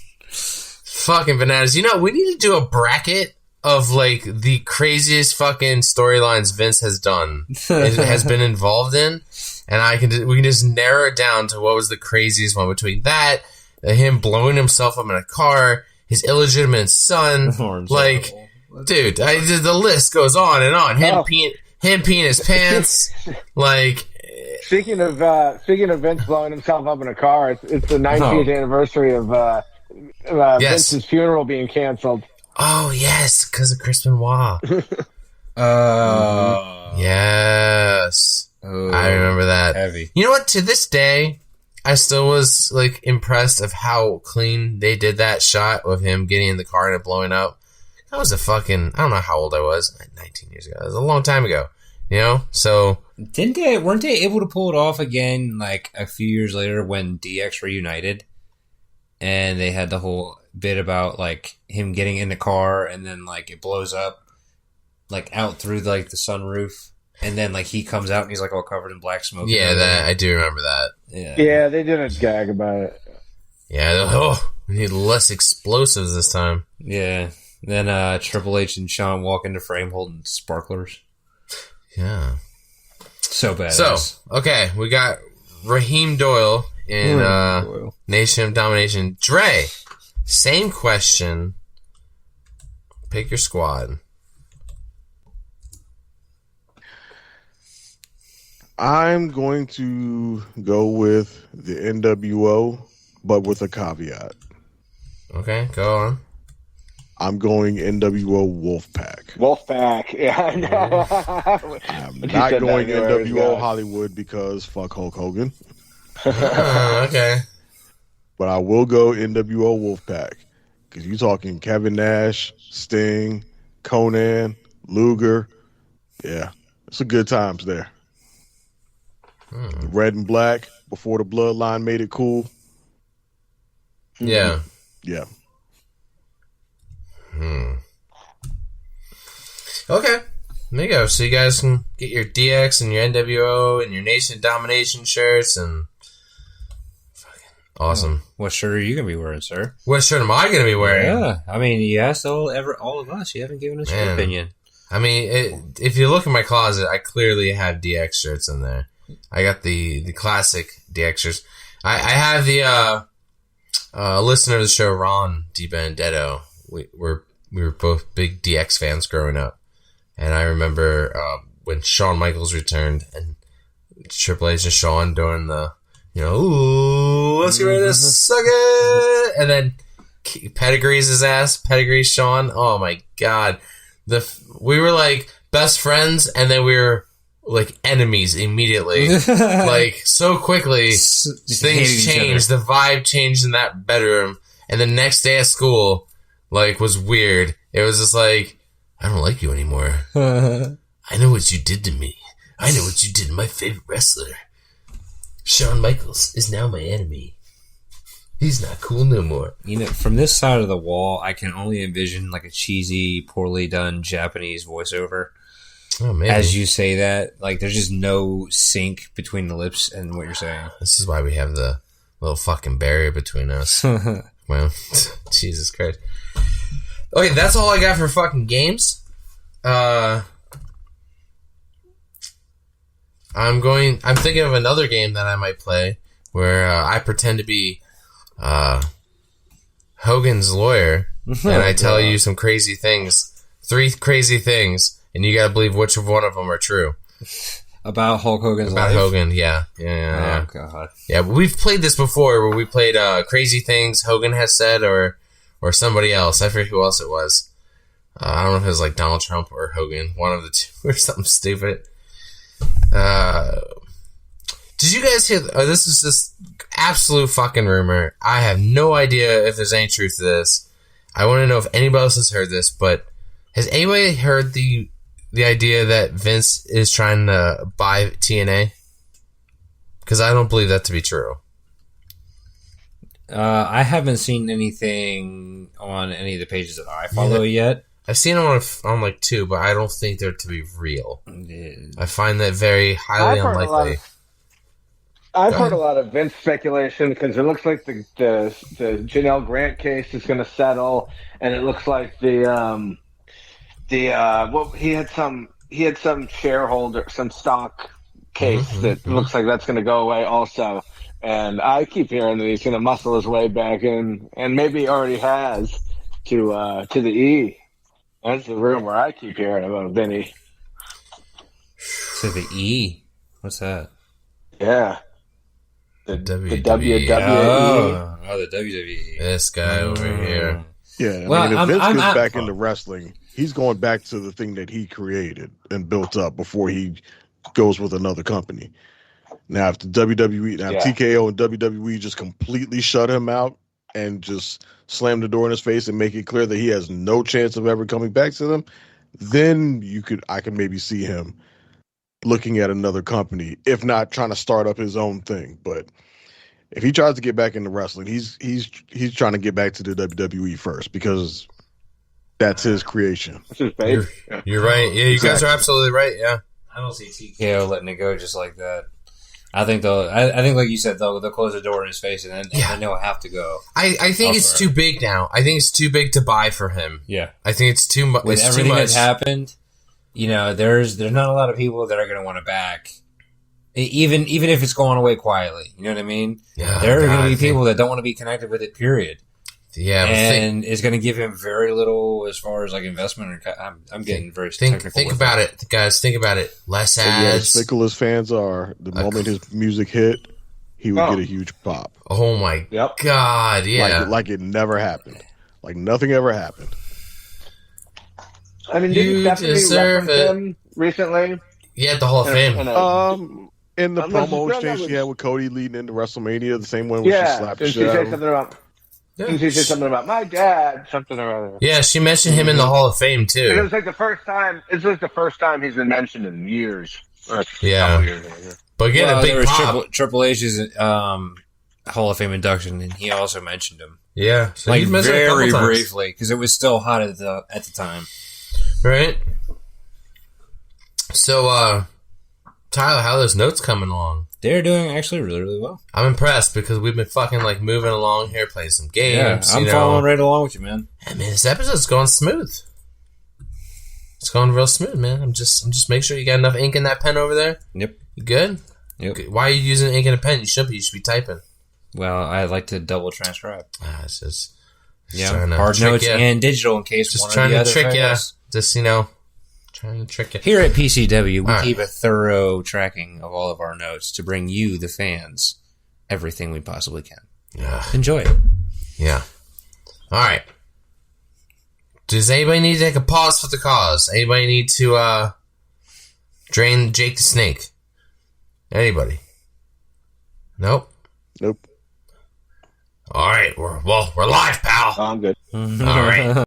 fucking bananas. You know, we need to do a bracket of like the craziest fucking storylines Vince has done, has been involved in, and we can just narrow it down to what was the craziest one between that, him blowing himself up in a car, his illegitimate son, like, dude, the list goes on and on. Him peeing his pants, like. Speaking of Vince blowing himself up in a car, it's the 19th anniversary of Vince's funeral being canceled. Oh, yes, because of Chris Benoit. Yes. I remember that. Heavy. You know what? To this day, I still was like impressed of how clean they did that shot of him getting in the car and it blowing up. That was I don't know how old I was. 19 years ago. That was a long time ago. You know? So. Weren't they able to pull it off again like a few years later when DX reunited? And they had the whole bit about like him getting in the car and then like it blows up like out through like the sunroof and then like he comes out and he's like all covered in black smoke. Yeah, that I do remember that. Yeah, they did a gag about it. Yeah, we need less explosives this time. Yeah. Then Triple H and Shawn walk into frame holding sparklers. Yeah. So bad. So, okay, we got Raheem Doyle in Nation of Domination. Dre, same question. Pick your squad. I'm going to go with the N.W.O, but with a caveat. Okay, go on. I'm going N.W.O Wolfpack. Wolfpack, yeah. I'm not going N.W.O Hollywood because fuck Hulk Hogan. Okay. But I will go N.W.O Wolfpack because you're talking Kevin Nash, Sting, Conan, Luger. Yeah, it's a good times there. The red and black before the bloodline made it cool. Yeah. Yeah. Okay. There you go. So you guys can get your DX and your NWO and your Nation Domination shirts and fucking awesome. What shirt are you going to be wearing, sir? What shirt am I going to be wearing? Yeah. I mean, you asked all of us. You haven't given us your opinion. I mean, if you look in my closet, I clearly have DX shirts in there. I got the classic DX shirts. I have the listener of the show, Ron DiBenedetto. We were both big DX fans growing up. And I remember when Shawn Michaels returned and Triple H and Shawn doing the, ooh, let's get ready to suck it. And then pedigrees his ass, pedigrees Shawn. Oh my God. We were like best friends and then we were like enemies immediately. Like so quickly, things changed. The vibe changed in that bedroom. And the next day at school, like, was weird. It was just like, I don't like you anymore. I know what you did to me. I know what you did to my favorite wrestler. Shawn Michaels is now my enemy. He's not cool no more. You know, from this side of the wall, I can only envision like a cheesy, poorly done Japanese voiceover. Oh, man. As you say that, like there's just no sync between the lips and what you're saying. This is why we have the little fucking barrier between us. Well, Jesus Christ. Okay, that's all I got for fucking games. I'm thinking of another game that I might play where I pretend to be Hogan's lawyer and I tell you some crazy things, 3 crazy things, and you gotta believe which one of them are true. About Hulk Hogan's About life? Hogan, yeah. Oh, God. Yeah, but we've played this before where we played crazy things Hogan has said or somebody else. I forget who else it was. I don't know if it was like Donald Trump or Hogan, one of the two, or something stupid. Did you guys hear? This is just absolute fucking rumor. I have no idea if there's any truth to this. I want to know if anybody else has heard this, but has anybody heard the idea that Vince is trying to buy TNA? Because I don't believe that to be true. I haven't seen anything on any of the pages that I follow yet. I've seen them on like 2, but I don't think they're to be real. Yeah. I find that very highly unlikely. I've heard a lot of Vince speculation because it looks like the Janelle Grant case is going to settle, and it looks like he had some shareholder, some stock case that looks like that's going to go away also. And I keep hearing that he's going to muscle his way back in, and maybe already has to the E. That's the rumor I keep hearing about Vinny. To the E? What's that? Yeah. The WWE. Oh, the WWE. This guy over here. Yeah, Well, if Vince I'm gets back into wrestling, he's going back to the thing that he created and built up before he goes with another company. Now, if the WWE, TKO and WWE just completely shut him out and just slam the door in his face and make it clear that he has no chance of ever coming back to them, then I could maybe see him looking at another company, if not trying to start up his own thing. But if he tries to get back into wrestling, he's trying to get back to the WWE first because that's his creation. You're right. Yeah, you guys are absolutely right. Yeah, I don't see TKO letting it go just like that. I think like you said, they'll close the door in his face and then he'll have to go. I think it's too big now. I think it's too big to buy for him. Yeah, I think it's too much. With everything that's happened, you know, there's not a lot of people that are going to want to back, even if it's going away quietly. You know what I mean? Yeah, there are going to be people that don't want to be connected with it. Period. Yeah, and it's going to give him very little as far as like investment. I'm getting very technical. Think about it, guys. Think about it. Less ads. As fickle as fans are, the moment his music hit, he would get a huge pop. Oh my God! Yeah, like it never happened. Like nothing ever happened. I mean, did Stephanie reference him recently? Yeah, at the Hall of Fame. In the promo exchange she had with Cody leading into WrestleMania, the same one where she slapped the shit out of him. She said something about my dad, something or other. Yeah, she mentioned him in the Hall of Fame too. And it was like the first time. It's like the first time he's been mentioned in years. Yeah, but again, a big pop. Triple H's Hall of Fame induction, and he also mentioned him. Yeah, so like very briefly because it was still hot at the time. Right. So, Tyler, how are those notes coming along? They're doing actually really, really well. I'm impressed because we've been fucking like moving along here, playing some games. Yeah, I'm following right along with you, man. I mean, this episode's going smooth. It's going real smooth, man. I'm just making sure you got enough ink in that pen over there. Yep. You good? Yep. Why are you using ink in a pen? You should be typing. Well, I like to double transcribe. It's just hard notes and digital in case just one trying of the to other trick you. fails. Just trying to trick you. Here at PCW, we keep a thorough tracking of all of our notes to bring you, the fans, everything we possibly can. Yeah. Enjoy it. Yeah. All right. Does anybody need to take a pause for the cause? Anybody need to drain Jake the Snake? Anybody? Nope. All right. We're live, pal. I'm good. All right.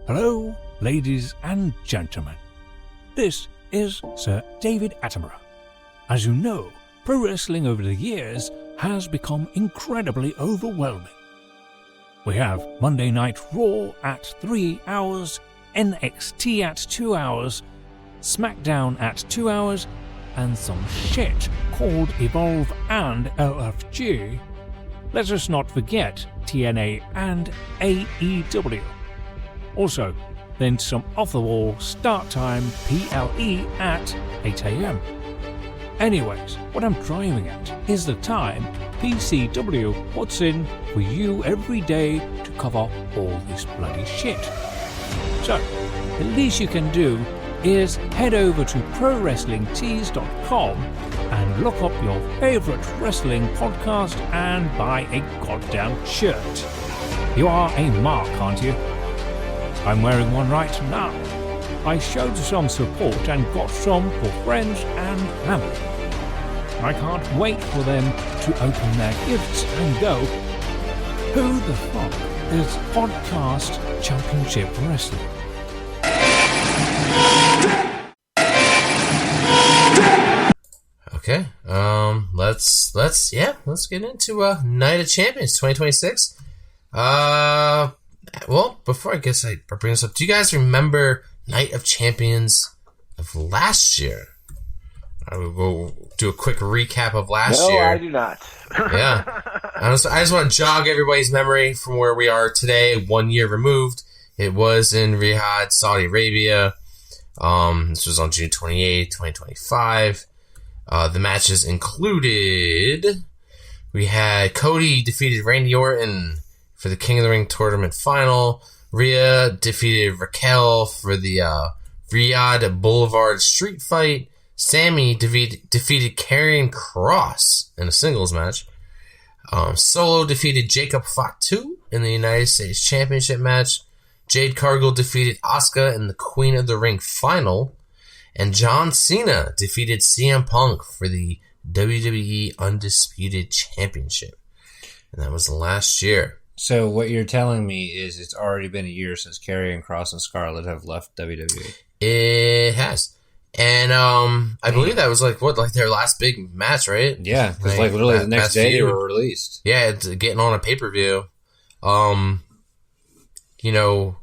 Hello, ladies and gentlemen. This is Sir David Attenborough. As you know, pro wrestling over the years has become incredibly overwhelming. We have Monday Night Raw at 3 hours, NXT at 2 hours, SmackDown at 2 hours, and some shit called Evolve and LFG. Let us not forget TNA and AEW. Also, then some off-the-wall start time PLE at 8 AM. Anyways, what I'm driving at is the time PCW puts in for you every day to cover all this bloody shit. So, the least you can do is head over to ProWrestlingTees.com and look up your favourite wrestling podcast and buy a goddamn shirt. You are a mark, aren't you? I'm wearing one right now. I showed some support and got some for friends and family. I can't wait for them to open their gifts and go, who the fuck is Podcast Championship Wrestling? Okay. Let's get into Night of Champions 2026. Well, before I guess I bring this up, do you guys remember Night of Champions of last year? I will go do a quick recap of last year. No, I do not. Yeah. I just want to jog everybody's memory from where we are today, 1 year removed. It was in Riyadh, Saudi Arabia. This was on June 28th, 2025. The matches included, we had Cody defeated Randy Orton for the King of the Ring tournament final. Rhea defeated Raquel for the Riyadh Boulevard street fight. Sammy defeated Karrion Kross in a singles match. Solo defeated Jacob Fatu in the United States Championship match. Jade Cargill defeated Asuka in the Queen of the Ring final. And John Cena defeated CM Punk for the WWE Undisputed Championship. And that was last year. So what you're telling me is it's already been a year since Karrion Kross and Scarlett have left WWE. It has. And I believe that was like their last big match, right? Yeah, because literally the next day they were released. Yeah, it's getting on a pay-per-view. You know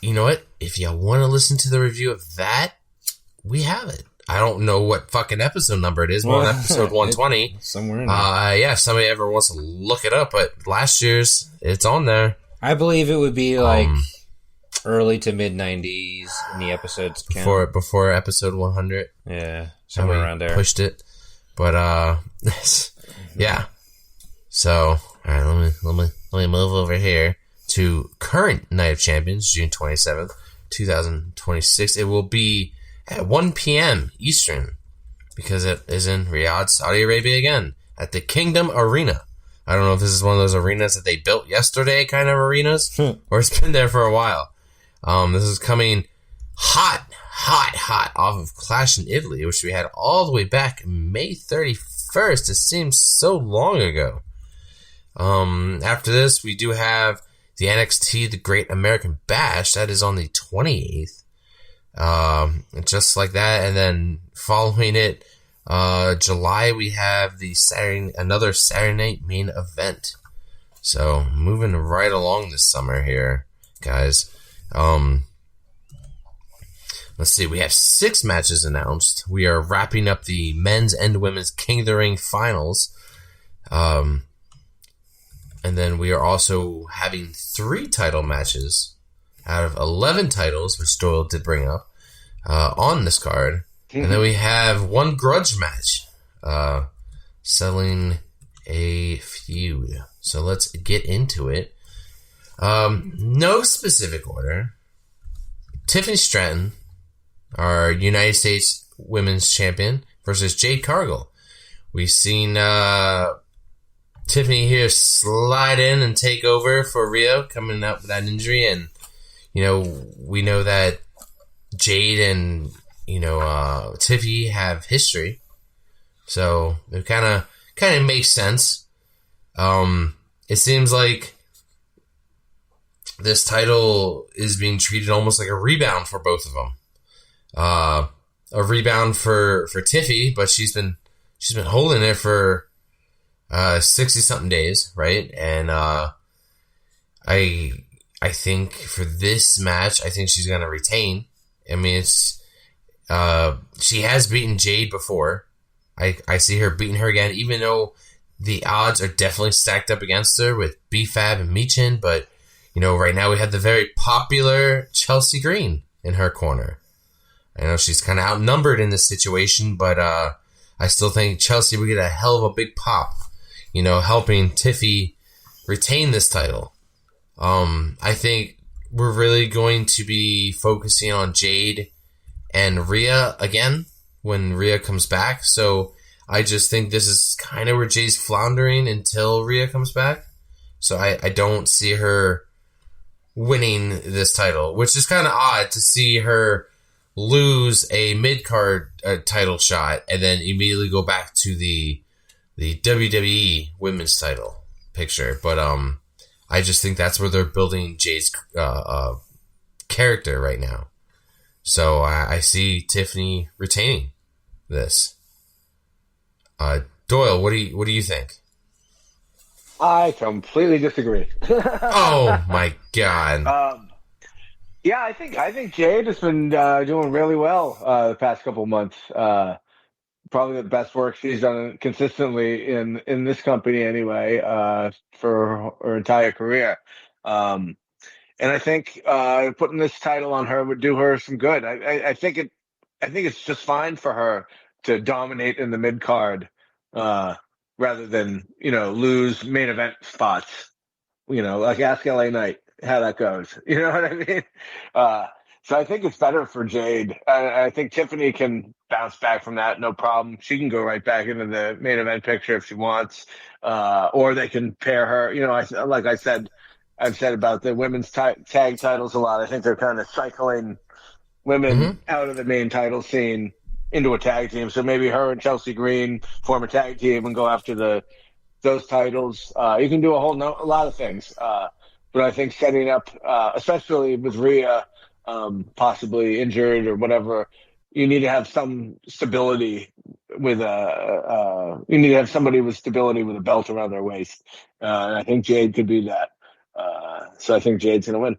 what? If you want to listen to the review of that, we have it. I don't know what fucking episode number it is. We're on episode 120. Somewhere in there. Yeah, if somebody ever wants to look it up, but last year's, it's on there. I believe it would be early to mid 90s in the episodes count. Before episode 100. Yeah, somewhere around there. Pushed it. But yeah. So, all right, let me move over here to current Night of Champions, June 27th, 2026. It will be at 1 p.m. Eastern because it is in Riyadh, Saudi Arabia again at the Kingdom Arena. I don't know if this is one of those arenas that they built yesterday kind of arenas or it's been there for a while. This is coming hot off of Clash in Italy, which we had all the way back May 31st. It seems so long ago. After this, we do have the NXT, the Great American Bash. That is on the 28th. Just like that. And then following it, July, we have another Saturday night main event. So moving right along this summer here, guys. Let's see. We have 6 matches announced. We are wrapping up the men's and women's King of the Ring finals. And then we are also having 3 title matches out of 11 titles, which Doyle did bring up, on this card. And then we have 1 grudge match, settling a feud. So let's get into it. No specific order. Tiffany Stratton, our United States Women's Champion, versus Jade Cargill. We've seen Tiffany here slide in and take over for Rhea coming up with that injury. And, we know that Jade and, Tiffy have history. So it kind of makes sense. It seems like this title is being treated almost like a rebound for both of them. A rebound for Tiffy, but she's been holding it for 60-something days, right? And I think for this match, I think she's gonna retain. I mean, it's she has beaten Jade before. I see her beating her again, even though the odds are definitely stacked up against her with B-Fab and Michin. But right now we have the very popular Chelsea Green in her corner. I know she's kind of outnumbered in this situation, but I still think Chelsea would get a hell of a big pop, helping Tiffy retain this title. I think we're really going to be focusing on Jade and Rhea again when Rhea comes back. So I just think this is kind of where Jade's floundering until Rhea comes back. So I don't see her winning this title, which is kind of odd to see her lose a mid-card title shot and then immediately go back to the WWE women's title picture. But I just think that's where they're building Jade's character right now. So I see Tiffany retaining this. Doyle, what do you think? I completely disagree. Oh my god. Yeah, I think Jade has been doing really well the past couple of months. Probably the best work she's done consistently in this company anyway, for her entire career. And I think putting this title on her would do her some good. I think it's just fine for her to dominate in the mid card, rather than lose main event spots. Like ask LA Knight how that goes. You know what I mean? So I think it's better for Jade. I think Tiffany can bounce back from that, no problem. She can go right back into the main event picture if she wants, or they can pair her. I've said about the women's tag titles a lot. I think they're kind of cycling women out of the main title scene into a tag team. So maybe her and Chelsea Green form a tag team and go after those titles. You can do a lot of things. But I think setting up, especially with Rhea possibly injured or whatever, you need to have some stability with you need to have somebody with stability with a belt around their waist. And I think Jade could be that. So I think Jade's going to win.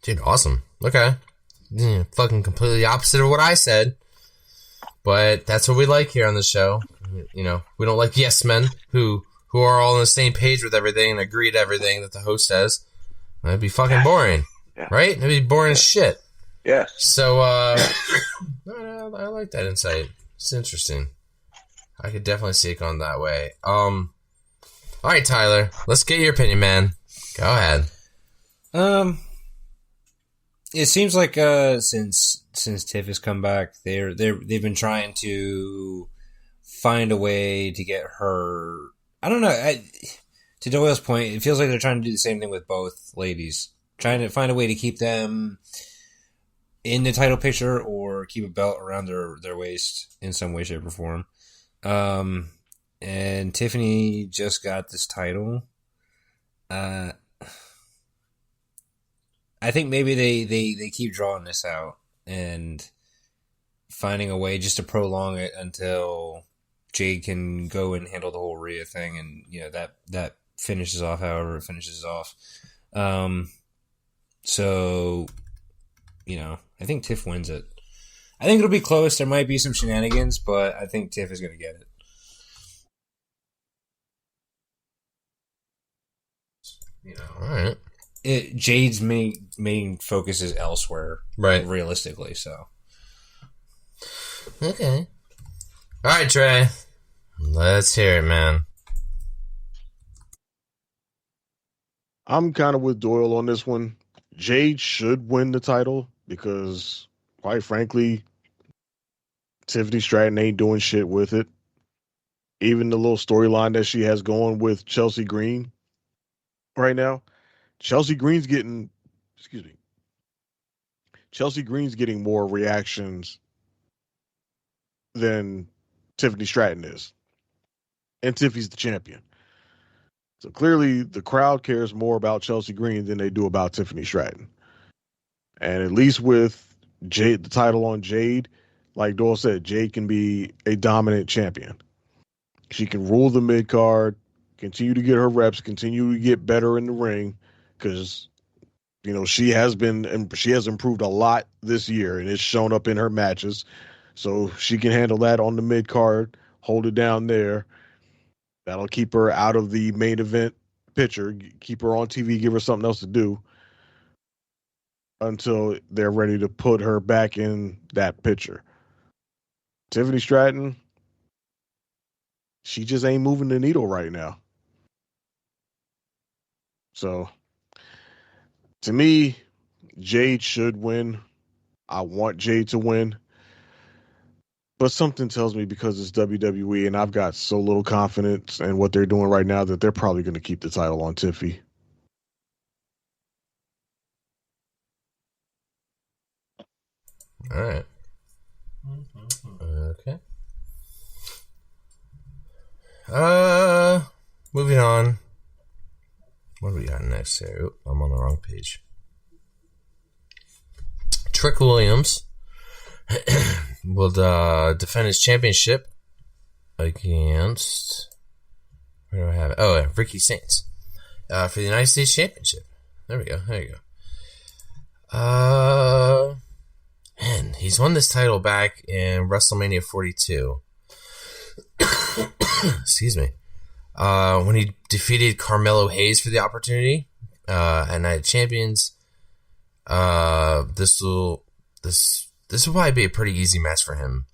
Dude, awesome. Okay. Fucking completely opposite of what I said. But that's what we like here on the show. We don't like yes men who are all on the same page with everything and agree to everything that the host says. That'd be fucking boring. Yeah. Right? That'd be boring as shit. Yeah. So, I like that insight. It's interesting. I could definitely see it going that way. All right, Tyler. Let's get your opinion, man. Go ahead. It seems like since Tiff has come back, they've been trying to find a way to get her. I don't know. To Doyle's point, it feels like they're trying to do the same thing with both ladies, trying to find a way to keep them in the title picture or keep a belt around their waist in some way, shape, or form. And Tiffany just got this title. I think maybe they keep drawing this out and finding a way just to prolong it until Jade can go and handle the whole Rhea thing, and that finishes off however it finishes off. So I think Tiff wins it. I think it'll be close. There might be some shenanigans, but I think Tiff is going to get it. All right. Jade's main focus is elsewhere, right? Realistically, so. Okay. All right, Trey. Let's hear it, man. I'm kind of with Doyle on this one. Jade should win the title because, quite frankly, Tiffany Stratton ain't doing shit with it. Even the little storyline that she has going with Chelsea Green right now, Chelsea Green's getting more reactions than Tiffany Stratton is. And Tiffany's the champion. So clearly the crowd cares more about Chelsea Green than they do about Tiffany Stratton. And at least with Jade, the title on Jade, like Doyle said, Jade can be a dominant champion. She can rule the mid card, continue to get her reps, continue to get better in the ring, because she has improved a lot this year, and it's shown up in her matches. So she can handle that on the mid card, hold it down there. That'll keep her out of the main event picture, keep her on TV, give her something else to do until they're ready to put her back in that picture. Tiffany Stratton, she just ain't moving the needle right now. So, to me, Jade should win. I want Jade to win. But something tells me, because it's WWE and I've got so little confidence in what they're doing right now, that they're probably going to keep the title on Tiffy. All right. Okay. Moving on. What do we got next here? Oop, I'm on the wrong page. Trick Williams will defend his championship against, where do I have it? Oh, Ricky Saints for the United States Championship. There we go. Man, he's won this title back in WrestleMania 42. Excuse me. When he defeated Carmelo Hayes for the opportunity at Night of Champions. This will probably be a pretty easy match for him.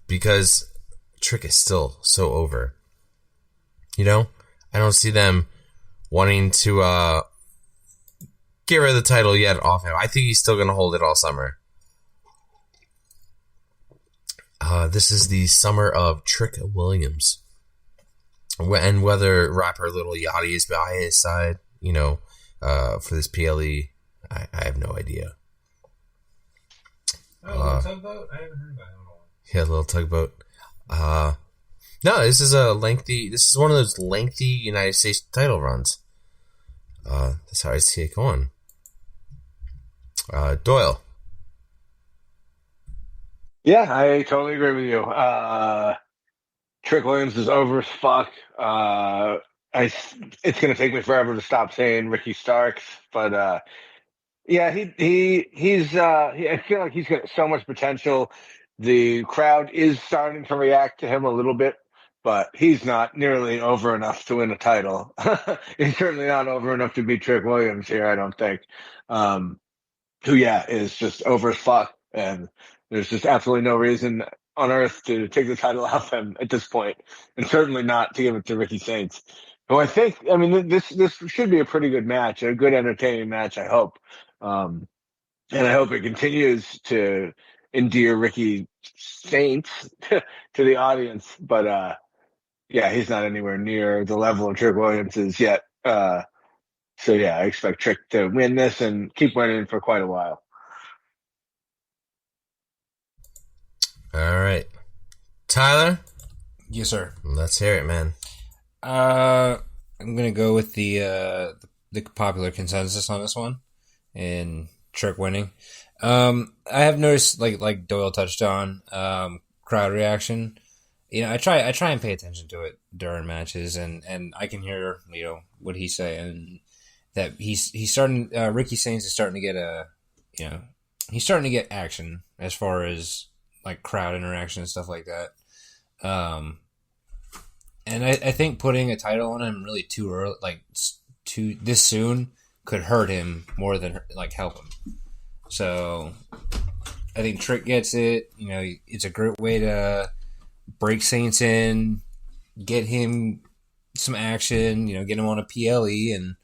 Because Trick is still so over. I don't see them wanting to get rid of the title yet off him. I think he's still going to hold it all summer. This is the summer of Trick Williams. And whether rapper Lil Yachty is by his side, for this PLE, I have no idea. Little Tugboat? I haven't heard about it. Yeah, Little Tugboat. No, this is one of those lengthy United States title runs. That's how I see it going. Doyle. Yeah, I totally agree with you. Trick Williams is over as fuck. It's going to take me forever to stop saying Ricky Starks, but yeah, he's I feel like he's got so much potential. The crowd is starting to react to him a little bit, but he's not nearly over enough to win a title. He's certainly not over enough to beat Trick Williams here, I don't think. Who is just over as fuck, and there's just absolutely no reason on earth to take the title off him at this point, and certainly not to give it to Ricky Saints, who this should be a pretty good match, a good entertaining match, I hope. And I hope it continues to endear Ricky Saints to the audience, but he's not anywhere near the level of Trick Williams is yet. So I expect Trick to win this and keep winning for quite a while. All right. Tyler? Yes, sir. Let's hear it, man. I'm going to go with the popular consensus on this one and Trick winning. I have noticed, like Doyle touched on, crowd reaction. I try and pay attention to it during matches, and I can hear, what he's saying, that he's starting, Ricky Saints is starting to get he's starting to get action as far as like crowd interaction and stuff like that. And I think putting a title on him really too early, too this soon, could hurt him more than help him. So I think Trick gets it. It's a great way to break Saints in, get him some action, get him on a PLE, and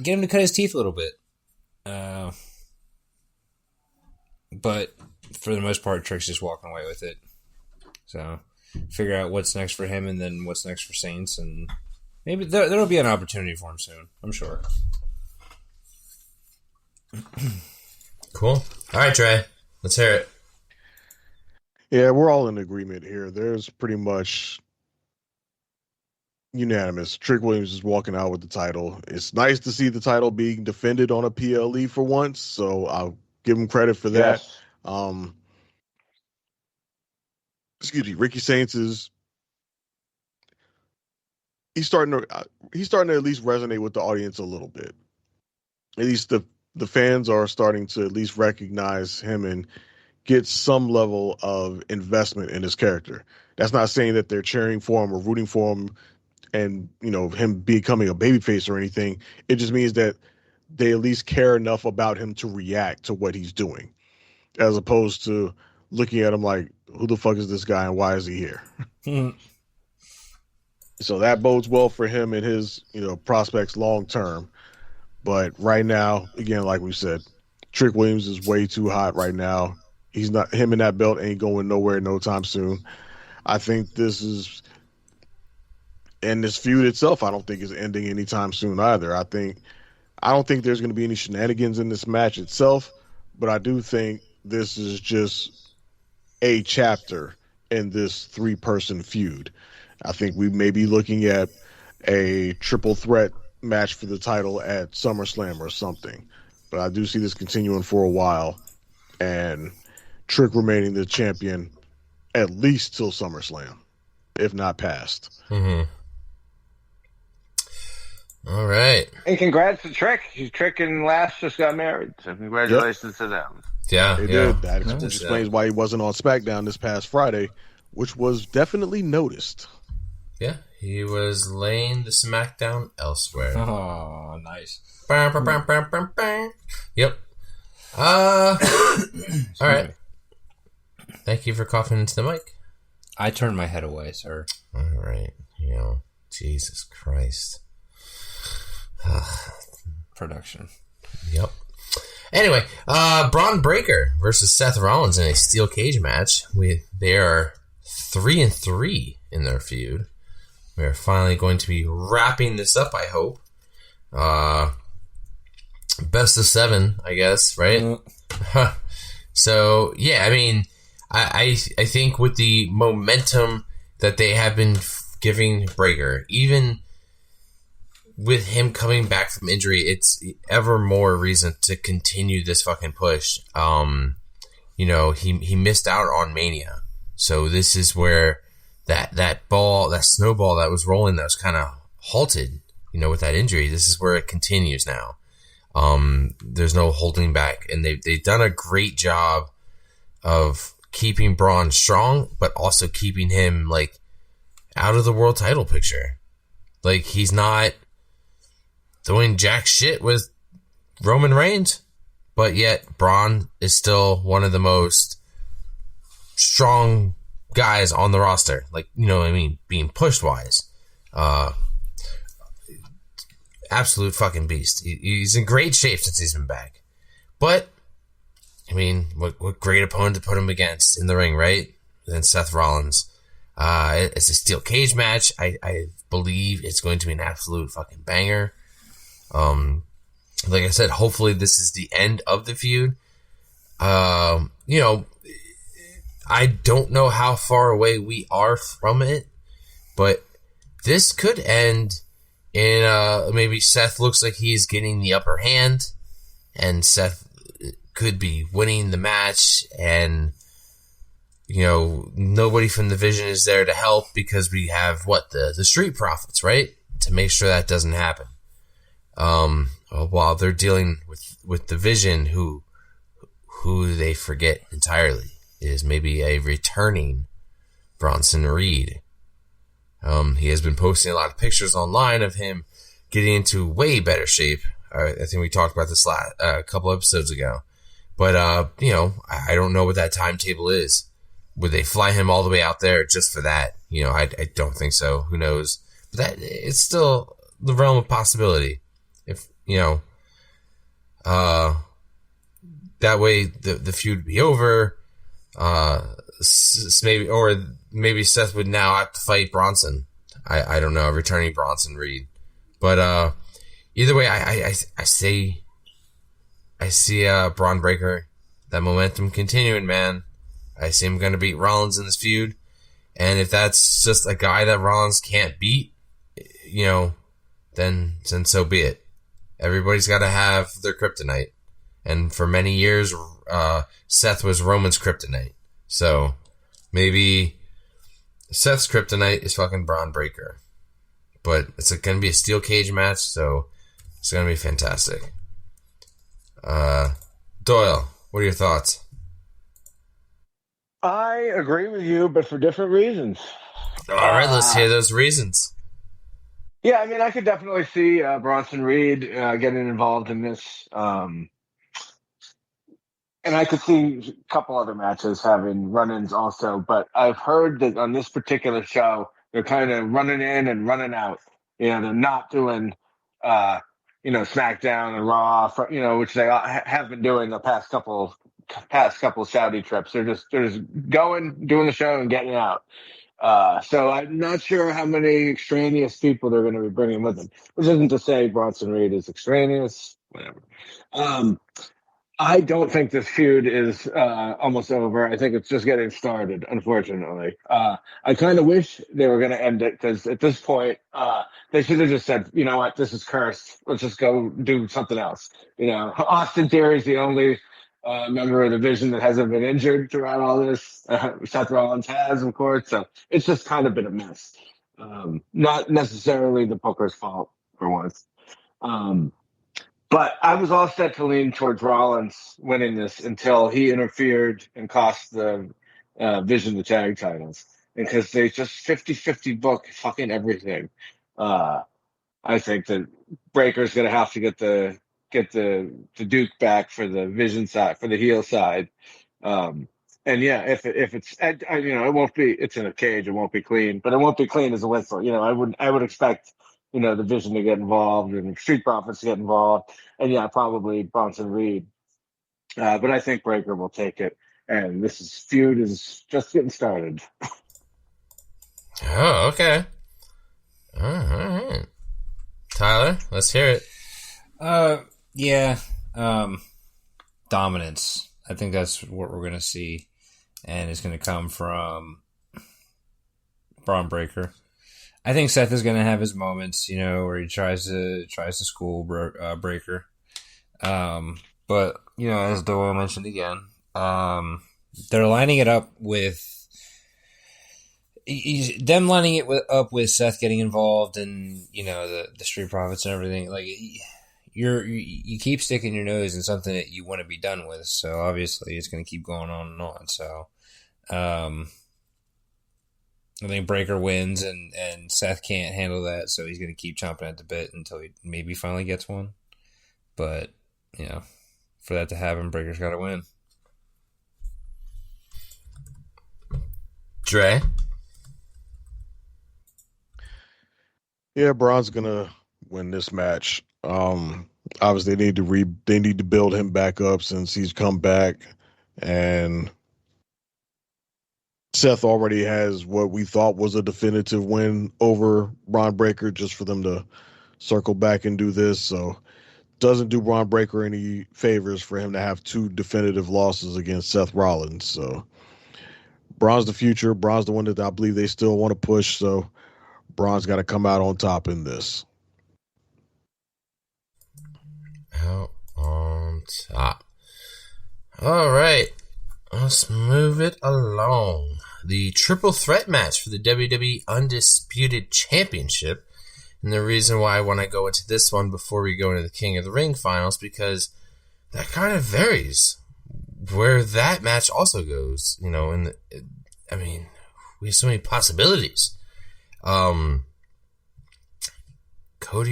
get him to cut his teeth a little bit. But for the most part, Trick's just walking away with it. So figure out what's next for him and then what's next for Saints, and maybe there'll be an opportunity for him soon, I'm sure. Cool. All right, Trey. Let's hear it. Yeah, we're all in agreement here. There's pretty much unanimous. Trick Williams is walking out with the title. It's nice to see the title being defended on a PLE for once, so I'll give him credit for that. Yes. Ricky Saints is he's starting to at least resonate with the audience a little bit. At least the fans are starting to at least recognize him and get some level of investment in his character. That's not saying that they're cheering for him or rooting for him and, him becoming a babyface or anything. It just means that they at least care enough about him to react to what he's doing, as opposed to looking at him like, who the fuck is this guy and why is he here? So that bodes well for him and his, prospects long term. But right now, again, like we said, Trick Williams is way too hot right now. Him and that belt ain't going nowhere no time soon. I think this feud itself, I don't think is ending anytime soon either. I don't think there's going to be any shenanigans in this match itself, but I do think this is just a chapter in this 3-person feud. I think we may be looking at a triple threat match for the title at SummerSlam or something. But I do see this continuing for a while, and Trick remaining the champion at least till SummerSlam, if not past. Mm-hmm. All right. And congrats to Trick. Trick and Lash just got married, so congratulations to them. Yeah, they did. That explains why he wasn't on SmackDown this past Friday, which was definitely noticed. Yeah, he was laying the SmackDown elsewhere. Oh, nice. Yep. All right. Thank you for coughing into the mic. I turned my head away, sir. All right. Jesus Christ. Production. Yep. Anyway, Braun Breaker versus Seth Rollins in a steel cage match. They are 3-3 in their feud. We are finally going to be wrapping this up, I hope. Best of 7, I guess, right? So, yeah, I mean, I think with the momentum that they have been giving Breaker, even with him coming back from injury, it's ever more reason to continue this fucking push. He missed out on Mania. So this is where that snowball that was rolling that was kind of halted, with that injury, this is where it continues now. There's no holding back, and they've done a great job of keeping Braun strong, but also keeping him out of the world title picture. He's not doing jack shit with Roman Reigns, but yet Braun is still one of the most strong guys on the roster. Being pushed wise. Absolute fucking beast. He's in great shape since he's been back. But, what great opponent to put him against in the ring, right? Than Seth Rollins. It's a steel cage match. I believe it's going to be an absolute fucking banger. Like I said, hopefully this is the end of the feud. I don't know how far away we are from it, but this could end in maybe Seth looks like he's getting the upper hand, and Seth could be winning the match, and nobody from the Vision is there to help because we have the Street Profits, right, to make sure that doesn't happen. While they're dealing with the Vision, who they forget entirely is maybe a returning Bronson Reed. He has been posting a lot of pictures online of him getting into way better shape. I think we talked about this a couple episodes ago. But, I don't know what that timetable is. Would they fly him all the way out there just for that? I don't think so. Who knows? But it's still the realm of possibility. If, that way the feud would be over. Maybe Seth would now have to fight Bronson. I don't know, returning Bronson Reed. But either way, I see Braun Breaker, that momentum continuing, man. I see him going to beat Rollins in this feud. And if that's just a guy that Rollins can't beat, then so be it. Everybody's got to have their kryptonite. And for many years, Seth was Roman's kryptonite. So maybe Seth's kryptonite is fucking Braun Breaker. But it's going to be a steel cage match, so it's going to be fantastic. Doyle, what are your thoughts? I agree with you, but for different reasons. All right, let's hear those reasons. Yeah, I mean, I could definitely see Bronson Reed getting involved in this. And I could see a couple other matches having run-ins also, but I've heard that on this particular show, they're kind of running in and running out. They're not doing, SmackDown and Raw, which they have been doing the past couple Saudi trips. They're just going, doing the show, and getting out. So I'm not sure how many extraneous people they're going to be bringing with them, which isn't to say Bronson Reed is extraneous, whatever. I don't think this feud is almost over. I think it's just getting started, unfortunately. I kind of wish they were going to end it, because at this point, they should have just said, you know what, this is cursed. Let's just go do something else. Austin Theory's the only member of the division that hasn't been injured throughout all this. Seth Rollins has, of course. So it's just kind of been a mess. Not necessarily the Booker's fault for once. But I was all set to lean towards Rollins winning this until he interfered and cost the Vision the tag titles. And because they just 50-50 book fucking everything. I think that Breaker's going to have to get the Duke back for the Vision side, for the heel side. And yeah, if it's, it won't be, it's in a cage, it won't be clean, but it won't be clean as a whistle. I would expect, the Vision to get involved and Street Profits to get involved. And yeah, probably Bronson Reed. But I think Breaker will take it. And this feud is just getting started. Oh, okay. All right. Tyler, let's hear it. Yeah. Dominance. I think that's what we're going to see. And it's going to come from Braun Breaker. I think Seth is going to have his moments, where he tries to school Breaker. But, as Doyle mentioned again, they're lining it up with them lining it up with Seth getting involved and, the Street Profits and everything. Like, you keep sticking your nose in something that you want to be done with. So obviously it's going to keep going on and on. So, I think Breaker wins, and Seth can't handle that, so he's going to keep chomping at the bit until he maybe finally gets one. But, for that to happen, Breaker's got to win. Dre? Yeah, Braun's going to win this match. Obviously, they need to build him back up since he's come back, and Seth already has what we thought was a definitive win over Braun Breaker, just for them to circle back and do this. So doesn't do Braun Breaker any favors for him to have two definitive losses against Seth Rollins. So Braun's the future. Braun's the one that I believe they still want to push. So Braun's got to come out on top in this. Out on top. All right. Let's move it along. The triple threat match for the WWE Undisputed Championship. And the reason why I want to go into this one before we go into the King of the Ring finals, because that kind of varies where that match also goes. We have so many possibilities. Cody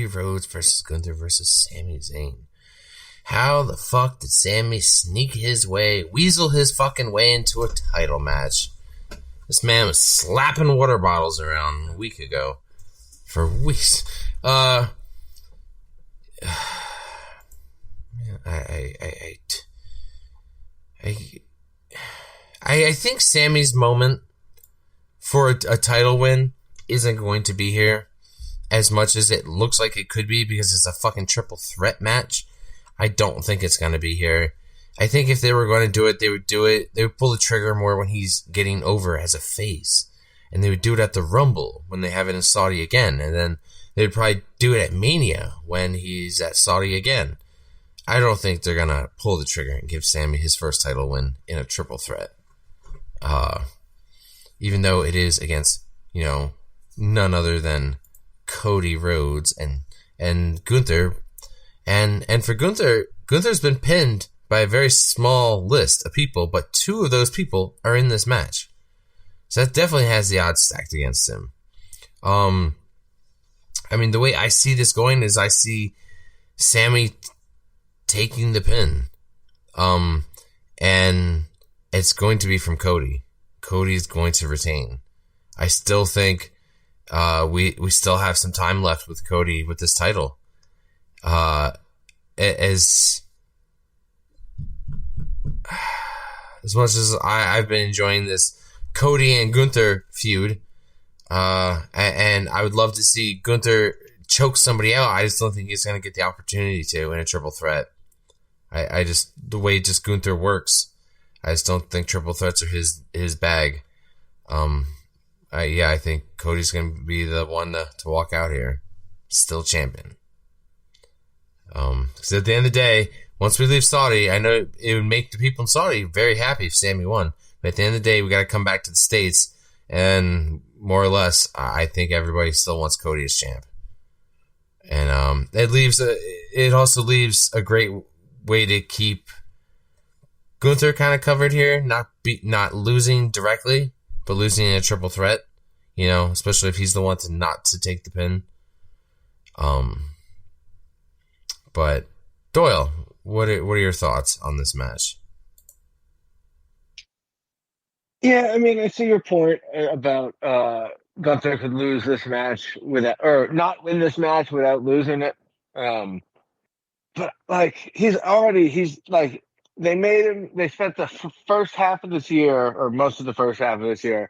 Rhodes versus Gunther versus Sami Zayn. How the fuck did Sami sneak weasel his fucking way into a title match? This man was slapping water bottles around a week ago. For weeks. I think Sami's moment for a title win isn't going to be here as much as it looks like it could be, because it's a fucking triple threat match. I don't think it's going to be here. I think if they were going to do it, they would do it. They would pull the trigger more when he's getting over as a face. And they would do it at the Rumble when they have it in Saudi again. And then they would probably do it at Mania when he's at Saudi again. I don't think they're going to pull the trigger and give Sami his first title win in a triple threat. Even though it is against none other than Cody Rhodes and Gunther. And for Gunther, Gunther's been pinned by a very small list of people, but 2 of those people are in this match. So that definitely has the odds stacked against him. The way I see this going is I see Sammy taking the pin. And it's going to be from Cody. Cody's going to retain. I still think we still have some time left with Cody with this title. As much as I've been enjoying this Cody and Gunther feud, and I would love to see Gunther choke somebody out, I just don't think he's going to get the opportunity to in a triple threat. I just, the way just Gunther works, I just don't think triple threats are his bag. I think Cody's going to be the one to walk out here, still champion. Because at the end of the day, once we leave Saudi, I know it would make the people in Saudi very happy if Sammy won. But at the end of the day, we got to come back to the States, and more or less, I think everybody still wants Cody as champ. And it also leaves a great way to keep Gunther kind of covered here, not losing directly, but losing in a triple threat. Especially if he's the one to take the pin. But Doyle, what are your thoughts on this match? Yeah, I see your point about Gunther could lose this match or not win this match without losing it. But they spent the first half of this year, or most of the first half of this year,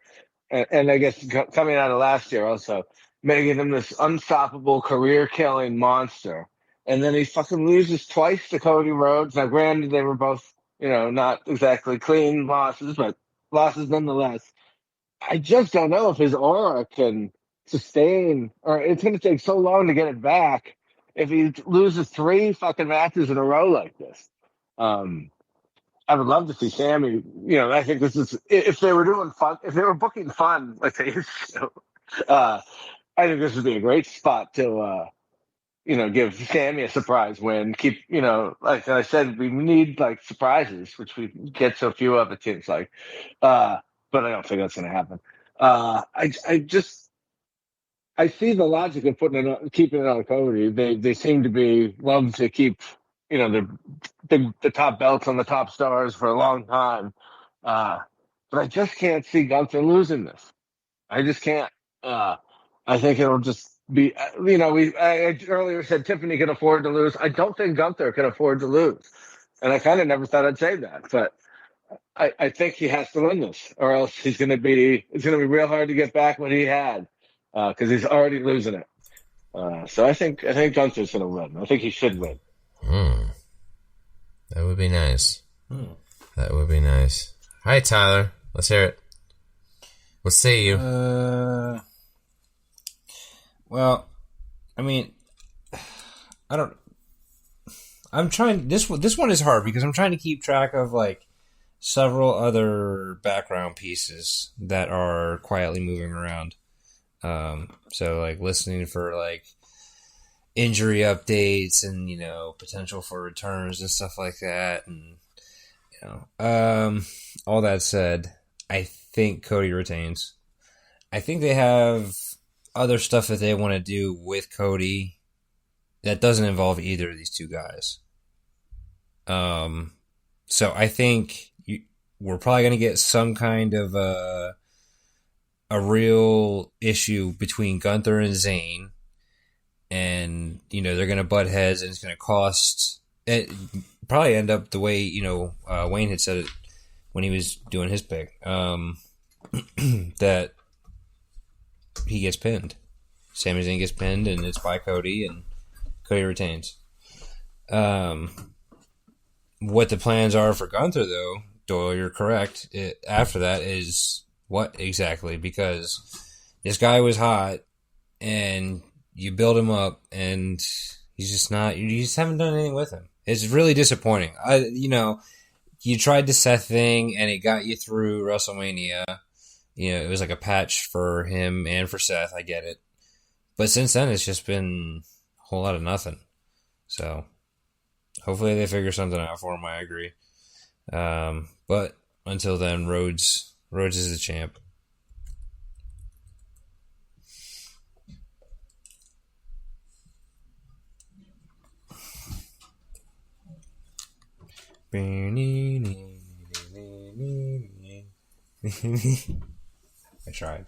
and I guess coming out of last year also, making him this unstoppable career-killing monster. And then he fucking loses twice to Cody Rhodes. Now, granted, they were both, not exactly clean losses, but losses nonetheless. I just don't know if his aura can sustain, or it's going to take so long to get it back if he loses 3 fucking matches in a row like this. I would love to see Sammy. I think this is, if they were doing fun, if they were booking fun like they used to, I think this would be a great spot to, give Sammy a surprise win. Keep, like I said, we need surprises, which we get so few of, it seems like. But I don't think that's going to happen. I see the logic of keeping it on Cody. They seem to love to keep, the top belts on the top stars for a long time. But I just can't see Gunther losing this. I just can't. I think it'll just be, I earlier said Tiffany can afford to lose. I don't think Gunther can afford to lose. And I kind of never thought I'd say that, but I think he has to win this, or else it's going to be real hard to get back what he had, because he's already losing it. So I think Gunther's going to win. I think he should win. That would be nice. That would be nice. All right, Tyler, let's hear it. What say you? Well, I'm trying. This one is hard because I'm trying to keep track of several other background pieces that are quietly moving around. So listening for injury updates and potential for returns and stuff like that, and all that said, I think Cody retains. I think they have other stuff that they want to do with Cody that doesn't involve either of these two guys. So I think we're probably going to get some kind of a real issue between Gunther and Zayn, and they're going to butt heads, and it's going to cost it. Probably end up the way Wayne had said it when he was doing his pick, that he gets pinned. Sami Zayn gets pinned, and it's by Cody, and Cody retains. What the plans are for Gunther, though, Doyle, you're correct. After that is what exactly? Because this guy was hot, and you build him up, and he's just not. You just haven't done anything with him. It's really disappointing. You tried the Seth thing, and it got you through WrestleMania. it was like a patch for him and for Seth. I get it. But since then, it's just been a whole lot of nothing. So hopefully they figure something out for him. I agree. But until then, Rhodes is the champ. I tried.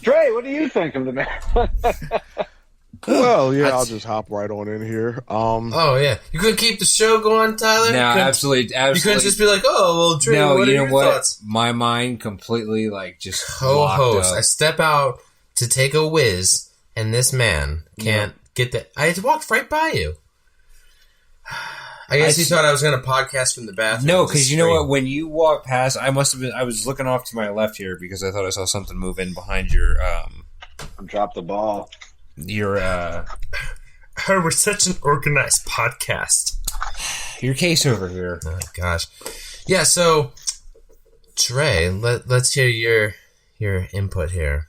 Trey, what do you think of the match? Well, yeah, I'll just hop right on in here. Oh yeah, you couldn't keep the show going, Tyler. No, absolutely. You couldn't just be like, "Oh, well, Trey, no, what are you know your what? thoughts?" My mind completely just Co-host. locked up. I step out to take a whiz, and this man can't get that. I walked right by you. I guess he thought I was going to podcast from the bathroom. No, because you know what? When you walked past, I was looking off to my left here because I thought I saw something move in behind your. Drop the ball. We're such an organized podcast. Your case over here. Oh gosh, yeah. So, Trey, let's hear your input here.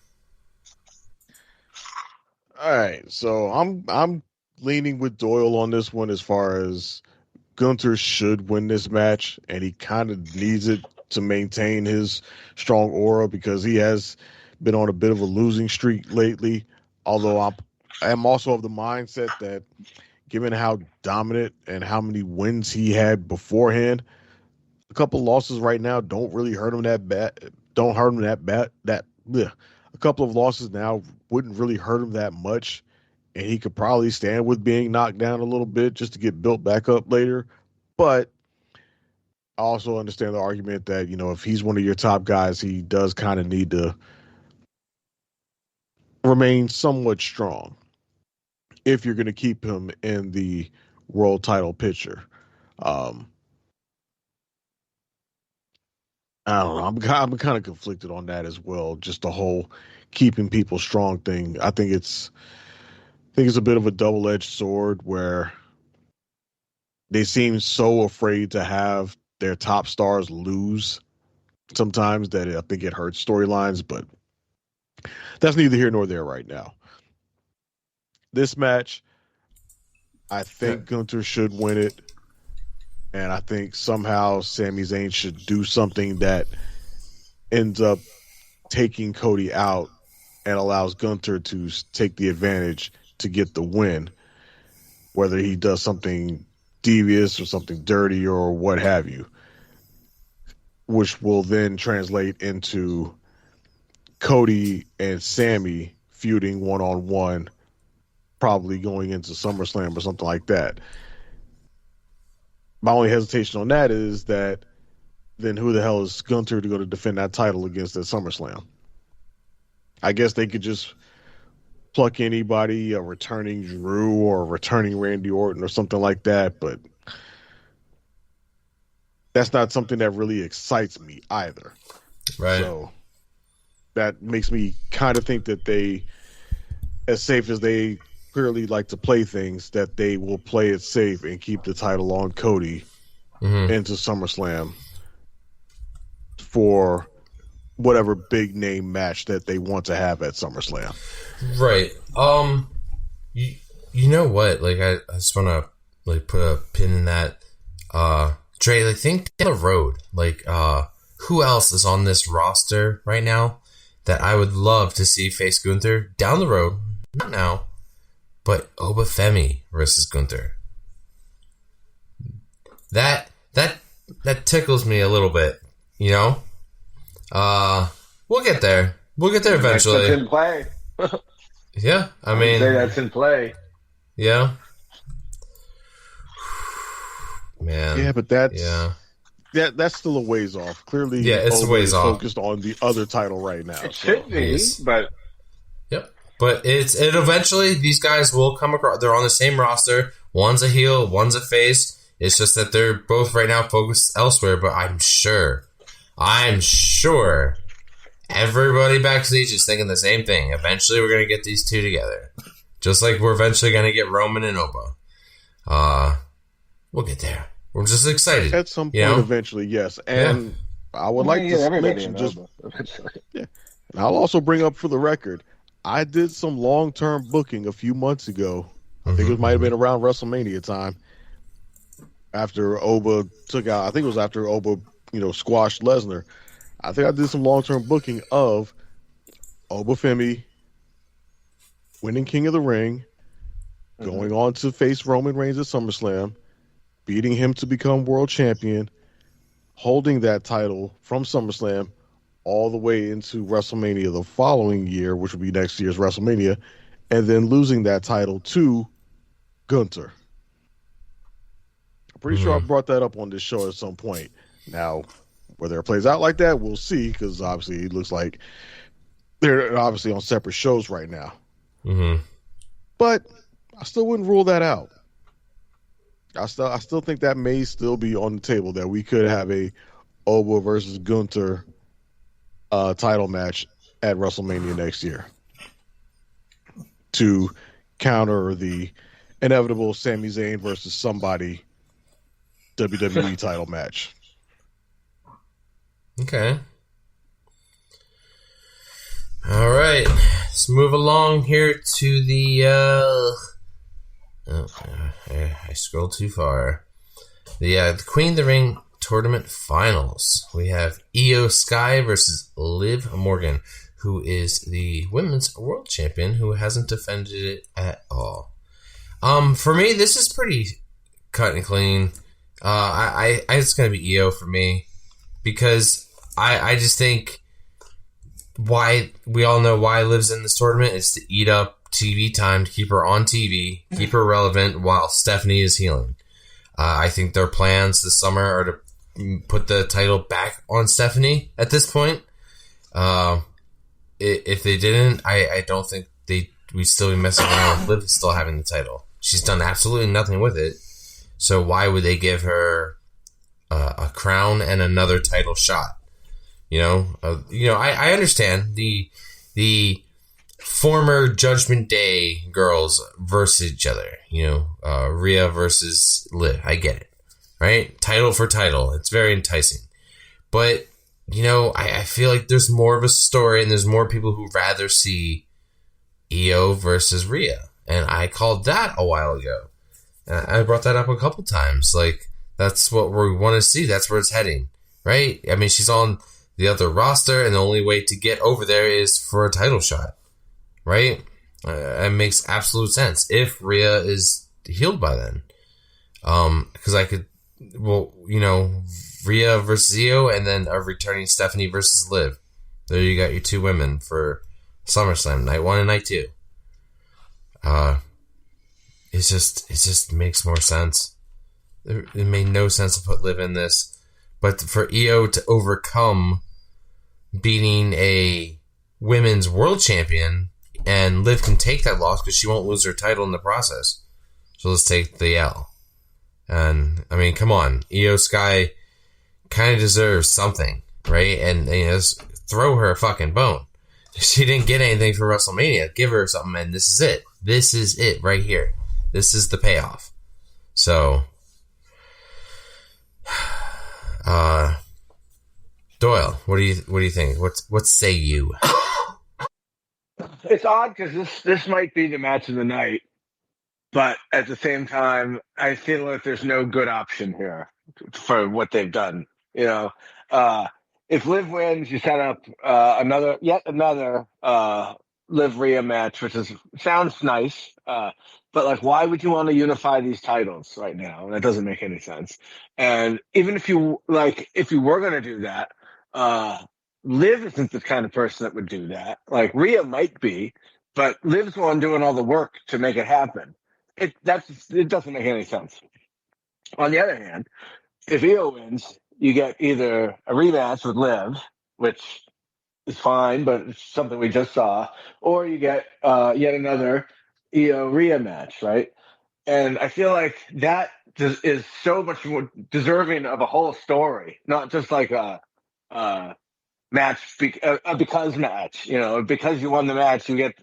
All right, so I'm leaning with Doyle on this one as far as Gunther should win this match, and he kind of needs it to maintain his strong aura because he has been on a bit of a losing streak lately. Although I am also of the mindset that given how dominant and how many wins he had beforehand, a couple losses right now don't really hurt him that bad. Don't hurt him that bad. A couple of losses now wouldn't really hurt him that much. And he could probably stand with being knocked down a little bit just to get built back up later. But I also understand the argument that, if he's one of your top guys, he does kind of need to remain somewhat strong if you're going to keep him in the world title picture. I don't know. I'm kind of conflicted on that as well. Just the whole keeping people strong thing. I think it's a bit of a double-edged sword where they seem so afraid to have their top stars lose sometimes that I think it hurts storylines, but that's neither here nor there right now. This match, I think Gunther should win it, and I think somehow Sami Zayn should do something that ends up taking Cody out and allows Gunther to take the advantage to get the win, whether he does something devious or something dirty or what have you, which will then translate into Cody and Sami feuding one-on-one, probably going into SummerSlam or something like that. My only hesitation on that is that then who the hell is Gunther to go to defend that title against at SummerSlam? I guess they could just pluck anybody, a returning Drew or a returning Randy Orton or something like that, but that's not something that really excites me either. Right. So that makes me kind of think that they, as safe as they clearly like to play things, that they will play it safe and keep the title on Cody into SummerSlam for whatever big name match that they want to have at SummerSlam. Right. You know what? Like, I just want to put a pin in that. Dre, think down the road. Who else is on this roster right now that I would love to see face Gunther down the road? Not now, but Obafemi versus Gunther. That tickles me a little bit. We'll get there. We'll get there eventually. That's in play. Yeah, I mean, say that's in play. Yeah, man. Yeah, but that's still a ways off. Clearly, yeah, it's a ways off. Focused on the other title right now. It should be, but yep. But it eventually these guys will come across. They're on the same roster. One's a heel, one's a face. It's just that they're both right now focused elsewhere. But I'm sure everybody backstage is thinking the same thing. Eventually, we're going to get these two together. Just like we're eventually going to get Roman and Oba. We'll get there. We're just excited. At some point, eventually, yes. And I would like to mention just yeah. And I'll also bring up for the record, I did some long-term booking a few months ago. I think it might have been around WrestleMania time. After Oba took out, I think it was after Oba, squashed Lesnar. I think I did some long-term booking of Oba Femi winning King of the Ring, going on to face Roman Reigns at SummerSlam, beating him to become world champion, holding that title from SummerSlam all the way into WrestleMania the following year, which will be next year's WrestleMania, and then losing that title to Gunther. I'm pretty sure I brought that up on this show at some point. Now, whether it plays out like that, we'll see, because obviously it looks like they're obviously on separate shows right now. But I still wouldn't rule that out. I still think that may still be on the table, that we could have a Oba versus Gunther title match at WrestleMania next year to counter the inevitable Sami Zayn versus somebody WWE title match. Okay. All right. Let's move along here to the I scrolled too far. The Queen of the Ring tournament finals. We have Io Sky versus Liv Morgan, who is the women's world champion who hasn't defended it at all. For me, this is pretty cut and clean. It's gonna be Io for me, because I just think why we all know why Liv's in this tournament is to eat up TV time, to keep her on TV, keep her relevant while Stephanie is healing. I think their plans this summer are to put the title back on Stephanie at this point. If they didn't, I don't think we'd still be messing around with Liv still having the title. She's done absolutely nothing with it. So why would they give her a crown and another title shot? I understand the former Judgment Day girls versus each other. Rhea versus Liv. I get it, right? Title for title. It's very enticing, but I feel like there's more of a story, and there's more people who rather see Io versus Rhea, and I called that a while ago. I brought that up a couple times. Like, that's what we want to see. That's where it's heading, right? I mean, she's on the other roster, and the only way to get over there is for a title shot, right? It makes absolute sense if Rhea is healed by then. Because I could, Rhea versus Io, and then a returning Stephanie versus Liv. There you got your two women for SummerSlam, night 1 and night 2. It just makes more sense. It made no sense to put Liv in this, but for Io to overcome beating a women's world champion, and Liv can take that loss because she won't lose her title in the process. So let's take the L. And I mean, come on, Io Sky kind of deserves something, right? And just throw her a fucking bone. She didn't get anything for WrestleMania. Give her something, and this is it. This is it right here. This is the payoff. So, Doyle, what do you think? What say you? It's odd because this might be the match of the night, but at the same time, I feel like there's no good option here for what they've done. If Liv wins, you set up yet another Liv Rhea match, which sounds nice. But like, why would you want to unify these titles right now? That doesn't make any sense. And even if you were going to do that, Liv isn't the kind of person that would do that. Like, Rhea might be, but Liv's the one doing all the work to make it happen. It doesn't make any sense. On the other hand, if Io wins, you get either a rematch with Liv, which is fine, but it's something we just saw, or you get yet another Io Rhea match, right? And I feel like that is so much more deserving of a whole story, not just like a match because match. Because you won the match, you get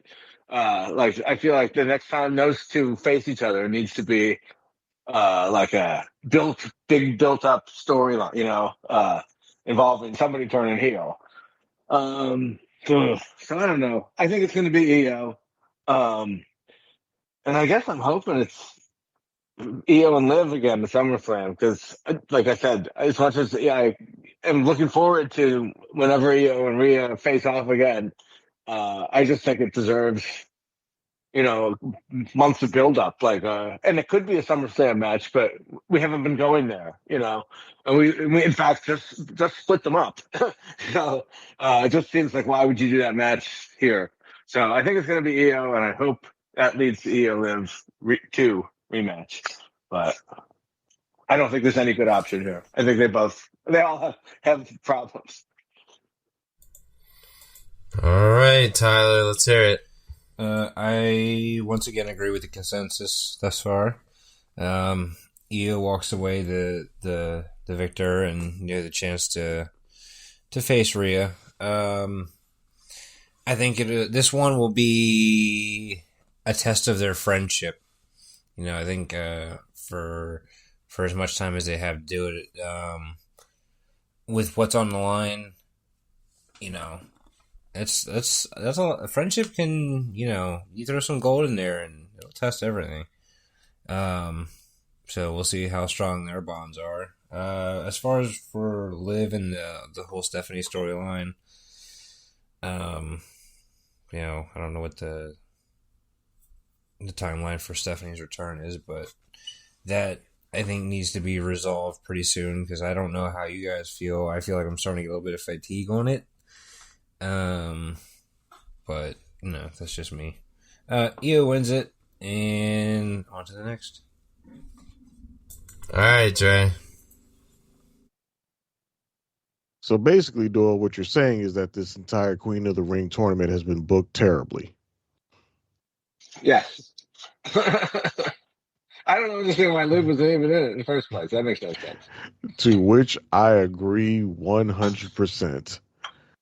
I feel like the next time those two face each other, it needs to be like a built up storyline. involving somebody turning heel. So I don't know. I think it's going to be EO. And I guess I'm hoping it's EO and Liv again at SummerSlam because, like I said, as much as I am looking forward to whenever EO and Rhea face off again, I just think it deserves, months of build up. And it could be a SummerSlam match, but we haven't been going there, And we in fact just split them up. So it just seems like why would you do that match here? So I think it's going to be EO, and I hope that leads to EO Liv 2 rematch. But I don't think there's any good option here. I think they all have problems. All right, Tyler, let's hear it. I once again agree with the consensus thus far. Io walks away the victor and the chance to face Rhea. I think this one will be a test of their friendship. I think for as much time as they have to do it, with what's on the line, that's a friendship can, you throw some gold in there and it'll test everything. So we'll see how strong their bonds are. As far as for Liv and the whole Stephanie storyline, I don't know what the timeline for Stephanie's return is, but that I think needs to be resolved pretty soon because I don't know how you guys feel. I feel like I'm starting to get a little bit of fatigue on it. But no, that's just me. Io wins it, and on to the next. All right, Dre. So basically, Doyle, what you're saying is that this entire Queen of the Ring tournament has been booked terribly. Yes. I don't understand why Liv was even in it in the first place. That makes no sense. To which I agree 100%.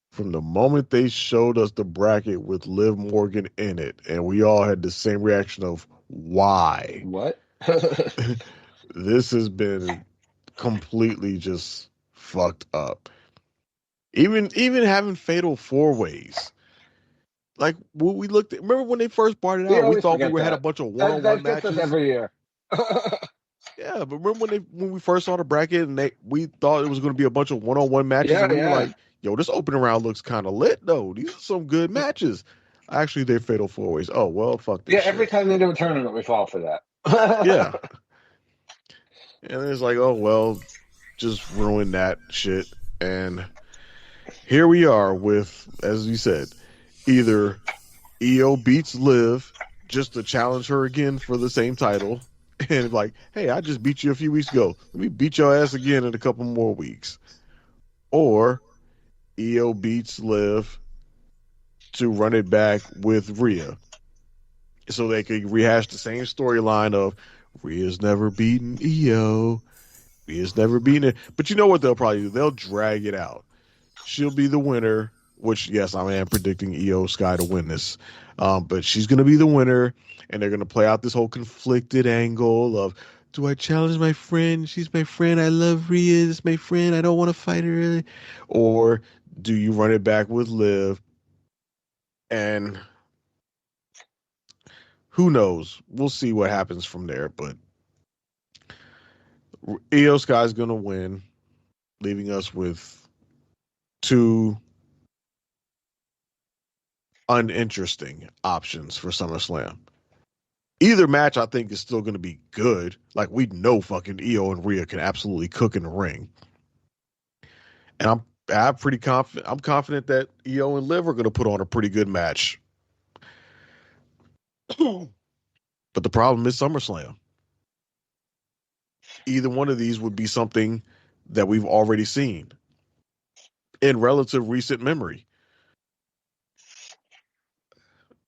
From the moment they showed us the bracket with Liv Morgan in it, and we all had the same reaction of, why? What? This has been completely just fucked up. Even having fatal 4-ways. Like, when we looked at, remember when they first brought it out, we thought we had a bunch of one-on-one matches? That gets us every year. Yeah, but remember when we first saw the bracket and we thought it was going to be a bunch of one-on-one matches, and we were like, yo, this opening round looks kind of lit, though. These are some good matches. Actually, they're fatal 4-ways. Oh, well, fuck this shit. Every time they do a tournament, we fall for that. Yeah. And it's like, oh, well, just ruin that shit. And here we are with, as you said, either Io beats Liv just to challenge her again for the same title. And like, hey, I just beat you a few weeks ago. Let me beat your ass again in a couple more weeks. Or Io beats Liv to run it back with Rhea. So they could rehash the same storyline of Rhea's never beaten Io. Rhea's never beaten it. But you know what they'll probably do? They'll drag it out. She'll be the winner, which, yes, I am predicting Io Sky to win this. But she's going to be the winner, and they're going to play out this whole conflicted angle of, do I challenge my friend? She's my friend. I love Rhea. It's my friend. I don't want to fight her. Or do you run it back with Liv? And who knows? We'll see what happens from there. But Io Sky's going to win, leaving us with two uninteresting options for SummerSlam. Either match, I think, is still going to be good. Like, we know fucking Io and Rhea can absolutely cook in the ring. And I'm pretty confident. I'm confident that Io and Liv are going to put on a pretty good match. But the problem is SummerSlam. Either one of these would be something that we've already seen in relative recent memory.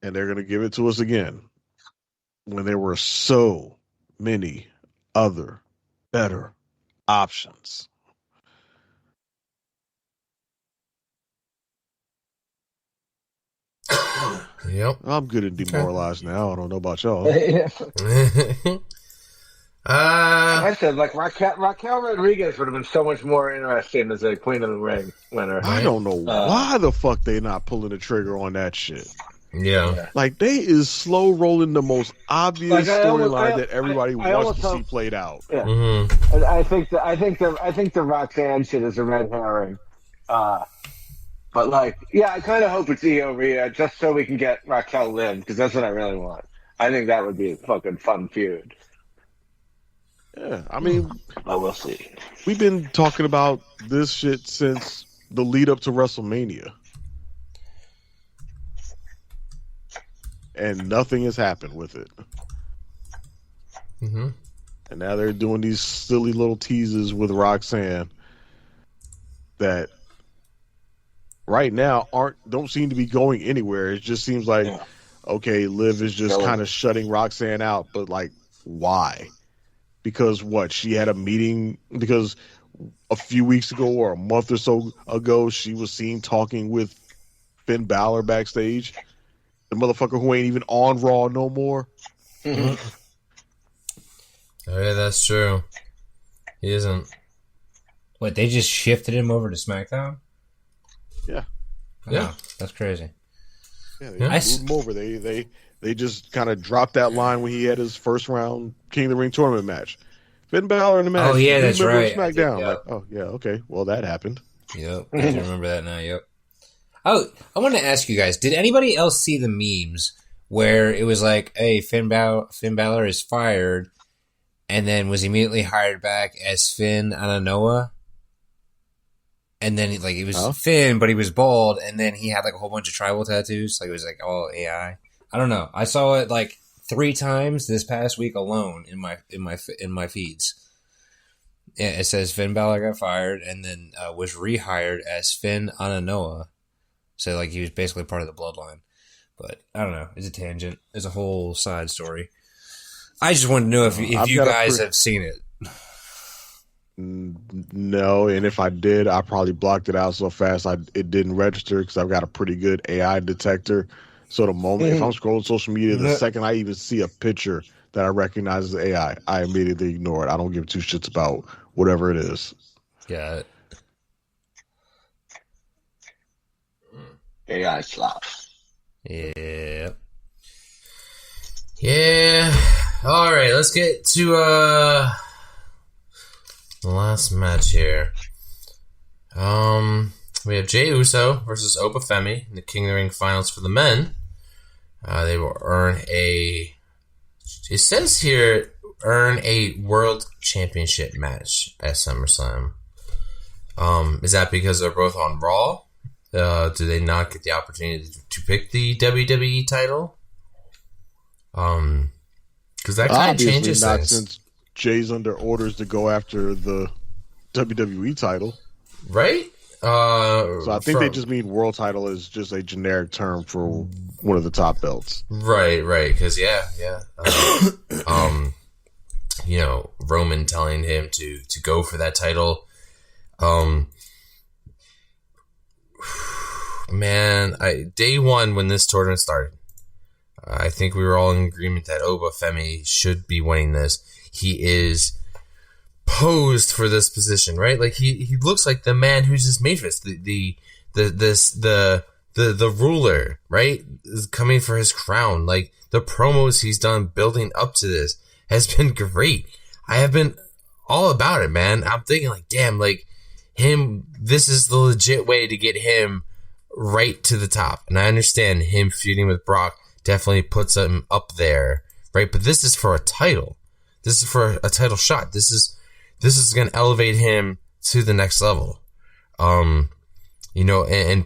And they're going to give it to us again when there were so many other better options. Yep. I'm good and demoralized now. I don't know about y'all. All I said, like, Raquel Rodriguez would have been so much more interesting as a Queen of the Ring winner. I don't know why the fuck they not pulling the trigger on that shit. Yeah. Like, they is slow rolling the most obvious storyline that everybody wants to see played out. Yeah. Mm-hmm. And I think the Roxanne shit is a red herring. But, like, yeah, I kind of hope it's Io Rhea just so we can get Raquel Lynn, because that's what I really want. I think that would be a fucking fun feud. Yeah, I mean, but we'll see. We've been talking about this shit since the lead up to WrestleMania. And nothing has happened with it. Mm-hmm. And now they're doing these silly little teases with Roxanne that right now don't seem to be going anywhere. It just seems like, okay, Liv is just kind of shutting Roxanne out, but like, why? Because what? She had a meeting because a few weeks ago or a month or so ago, she was seen talking with Finn Balor backstage. The motherfucker who ain't even on Raw no more. Mm-hmm. Oh, yeah, that's true. He isn't. What, they just shifted him over to SmackDown? Yeah. Yeah. That's crazy. Yeah, they moved him over. They just kind of dropped that line when he had his first round King of the Ring tournament match. Finn Balor in the match. Oh, yeah, that's right. SmackDown. Like, oh, yeah, okay. Well, that happened. Yep. I do remember that now, yep. Oh, I want to ask you guys, did anybody else see the memes where it was like, hey, Finn Balor is fired and then was immediately hired back as Finn N.O.D? And then he was Finn, but he was bald, and then he had like a whole bunch of tribal tattoos. Like it was like all AI. I don't know. I saw it like 3 times this past week alone in my feeds. Yeah, it says Finn Balor got fired and then was rehired as Finn N.O.D. So like he was basically part of the bloodline. But I don't know. It's a tangent. It's a whole side story. I just wanted to know if you guys have seen it. No, and if I did, I probably blocked it out so fast it didn't register because I've got a pretty good AI detector. So the moment if I'm scrolling social media, the second I even see a picture that I recognize as AI, I immediately ignore it. I don't give 2 shits about whatever it is. Yeah. AI slaps. Yeah. Yeah. All right, let's get to the last match here. We have Jey Uso versus Oba Femi in the King of the Ring finals for the men. They will earn it says here, earn a world championship match at SummerSlam. Is that because they're both on Raw? Do they not get the opportunity to pick the WWE title? Because that kind of changes not things. Since Jay's under orders to go after the WWE title, right? So I think they just mean world title is just a generic term for one of the top belts. Right. Because Roman telling him to go for that title. Man, day one when this tournament started, I think we were all in agreement that Oba Femi should be winning this. He is posed for this position, right? Like he looks like the man who's just made for this. The ruler, right? Is coming for his crown. Like the promos he's done building up to this has been great. I have been all about it, man. I'm thinking like, damn, like him, this is the legit way to get him right to the top. And I understand him feuding with Brock definitely puts him up there, right? But this is for a title. This is for a title shot. This is going to elevate him to the next level. And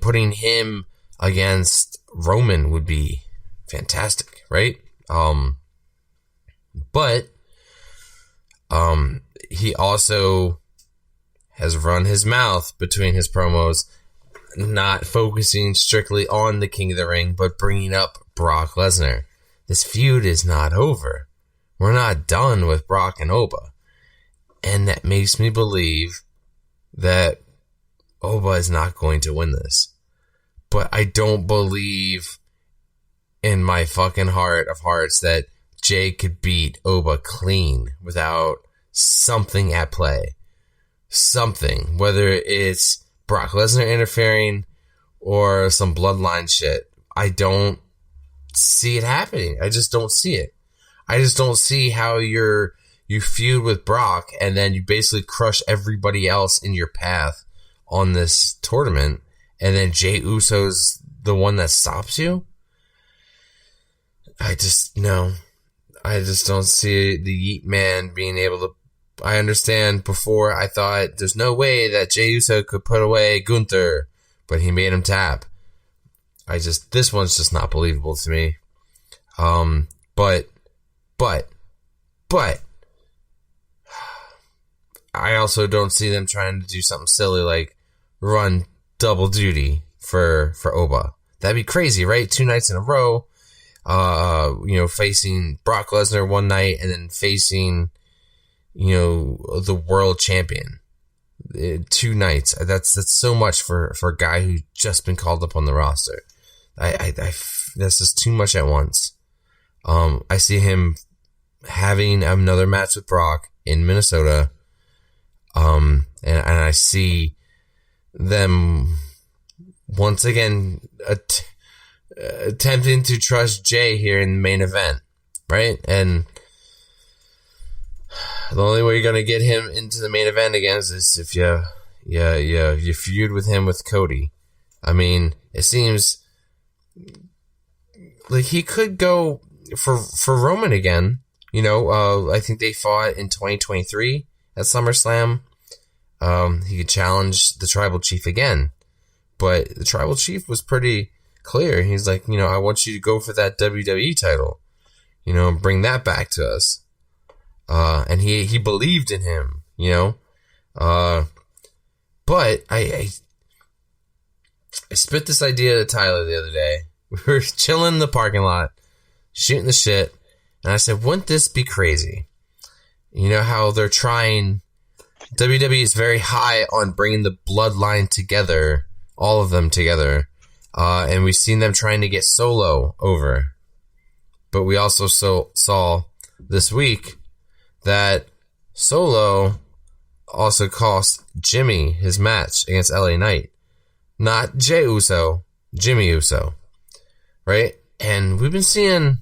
putting him against Roman would be fantastic, right? But he also has run his mouth between his promos, not focusing strictly on the King of the Ring, but bringing up Brock Lesnar. This feud is not over. We're not done with Brock and Oba. And that makes me believe that Oba is not going to win this. But I don't believe in my fucking heart of hearts that Jay could beat Oba clean without something at play. Something. Whether it's Brock Lesnar interfering or some bloodline shit. I don't see it happening. I just don't see it. I just don't see how you feud with Brock and then you basically crush everybody else in your path on this tournament, and then Jey Uso's the one that stops you. I just don't see the Yeet Man being able to. I understand before I thought there's no way that Jey Uso could put away Gunther, but he made him tap. This one's just not believable to me. But I also don't see them trying to do something silly like run double duty for Oba. That'd be crazy, right? 2 nights in a row, facing Brock Lesnar one night and then facing, the world champion. 2 nights. That's so much for a guy who's just been called up on the roster. That's just too much at once. I see him having another match with Brock in Minnesota. And I see them once again attempting to trust Jay here in the main event, right? And the only way you're gonna get him into the main event again is if you feud with him with Cody. I mean, it seems like he could go for Roman again. I think they fought in 2023 at SummerSlam. He could challenge the Tribal Chief again. But the Tribal Chief was pretty clear. He's like, I want you to go for that WWE title. And bring that back to us. And he believed in him, But I spit this idea to Tyler the other day. We were chilling in the parking lot, shooting the shit. And I said, wouldn't this be crazy? How they're trying... WWE is very high on bringing the bloodline together, all of them together, and we've seen them trying to get Solo over. But we also saw this week that Solo also cost Jimmy his match against LA Knight. Not Jey Uso, Jimmy Uso. Right? And we've been seeing,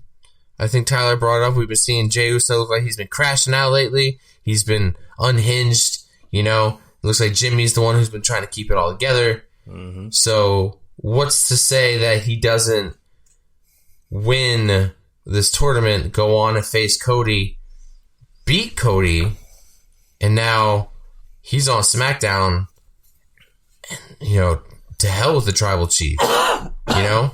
I think Tyler brought it up, we've been seeing Jey Uso look like he's been crashing out lately. He's been unhinged. It looks like Jimmy's the one who's been trying to keep it all together. Mm-hmm. So what's to say that he doesn't win this tournament, go on and face Cody, beat Cody, and now he's on SmackDown, and, to hell with the Tribal Chief, now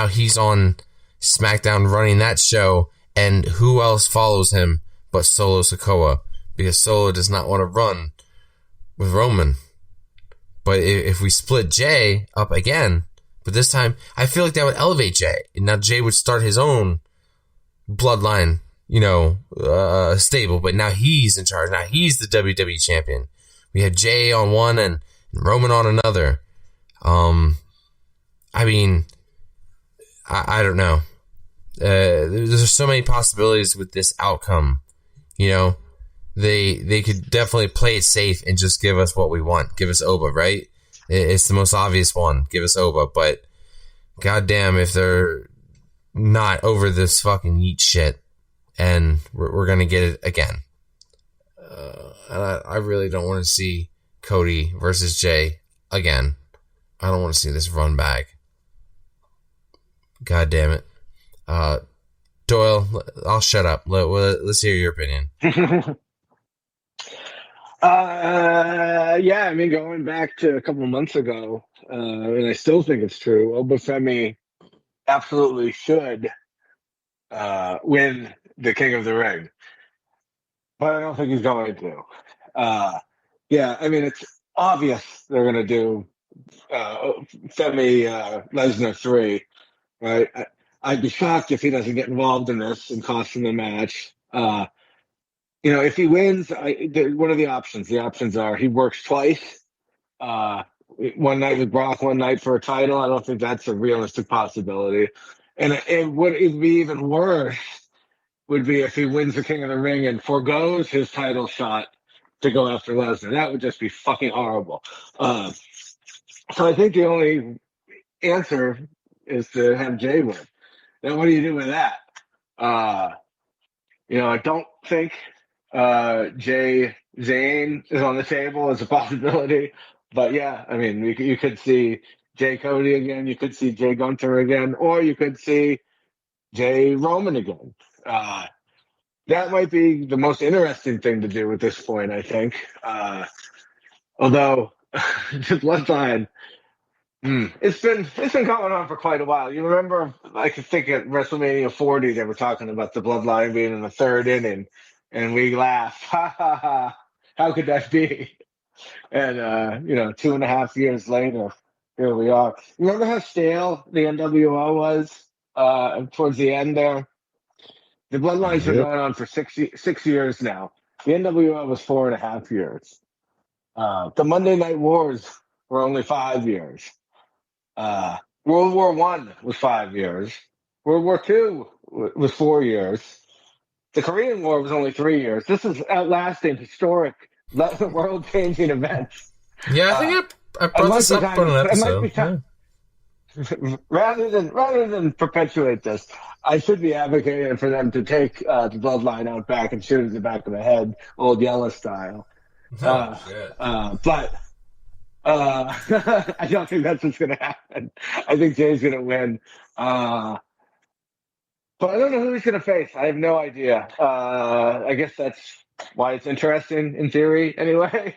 he's on SmackDown running that show, and who else follows him but Solo Sikoa? Because Solo does not want to run with Roman. But if we split Jay up again, but this time, I feel like that would elevate Jay. And now Jay would start his own bloodline, stable. But now he's in charge. Now he's the WWE champion. We have Jay on one and Roman on another. I don't know. There's so many possibilities with this outcome, They could definitely play it safe and just give us what we want. Give us Oba, right? It's the most obvious one. Give us Oba. But goddamn if they're not over this fucking Yeet shit, and we're going to get it again. I really don't want to see Cody versus Jay again. I don't want to see this run back. God damn it. Doyle, I'll shut up. Let's hear your opinion. Going back to a couple of months ago, and I still think it's true, Obafemi absolutely should win the King of the Ring. But I don't think he's going to. It's obvious they're going to do Femi Lesnar 3, right? I'd be shocked if he doesn't get involved in this and cost him the match. If he wins, what are the options? The options are he works twice. One night with Brock, one night for a title. I don't think that's a realistic possibility. And it would be even worse would be if he wins the King of the Ring and forgoes his title shot to go after Lesnar. That would just be fucking horrible. So I think the only answer is to have Jay win. Then what do you do with that? I don't think Jay Zane is on the table as a possibility. But yeah, I mean, you could see Jay Cody again, you could see Jay Gunther again, or you could see Jay Roman again. That might be the most interesting thing to do at this point, I think. Although, just one line, it's been going on for quite a while. You remember, I think at WrestleMania 40, they were talking about the Bloodline being in the third inning, and we laughed. Ha ha ha! How could that be? And 2.5 years later, here we are. Remember how stale the N.W.O was towards the end there? The Bloodlines been going on for 6 years now. The N.W.O was 4.5 years. The Monday Night Wars were only 5 years. World War I was 5 years. World War II was 4 years. The Korean War was only 3 years. This is outlasting historic, world-changing events. Yeah, I think I brought this up on an episode. Rather than perpetuate this, I should be advocating for them to take the Bloodline out back and shoot it in the back of the head, old Yellow style. But I don't think that's what's going to happen. I think Jay's going to win. But I don't know who he's going to face. I have no idea. I guess that's why it's interesting in theory anyway.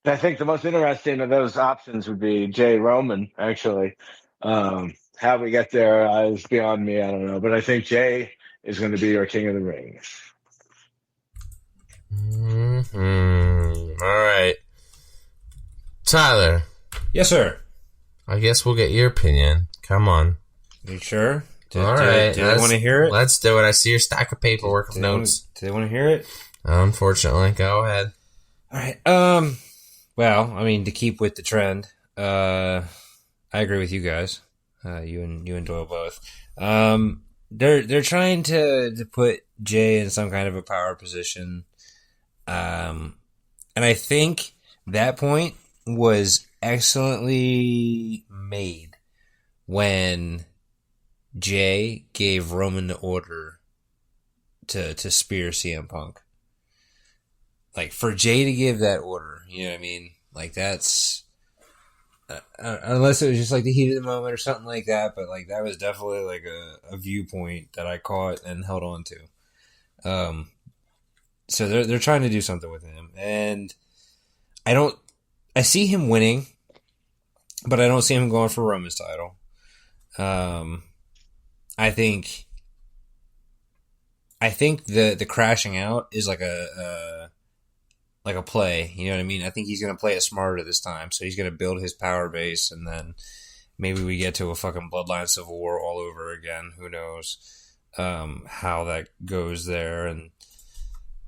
I think the most interesting of those options would be Jay Roman, actually. How we get there is beyond me. I don't know. But I think Jay is going to be our King of the Ring. All right. Tyler. Yes, sir. I guess we'll get your opinion. Come on. You sure? All right. Do they want to hear it? Let's do it. I see your stack of paperwork of notes. Do they want to hear it? Unfortunately. Go ahead. All right. Well, I mean, to keep with the trend, I agree with you guys. You and Doyle both. They're trying to put Jay in some kind of a power position. And I think that point was excellently made when Jay gave Roman the order to spear CM Punk. Like, for Jay to give that order, you know what I mean? Like, that's... unless it was just, like, the heat of the moment or something like that, but, like, that was definitely, like, a viewpoint that I caught and held on to. So they're trying to do something with him. And I see him winning, but I don't see him going for Roman's title. I think the crashing out is like a play, you know what I mean? I think he's going to play it smarter this time. So he's going to build his power base, and then maybe we get to a fucking Bloodline Civil War all over again. Who knows how that goes there. And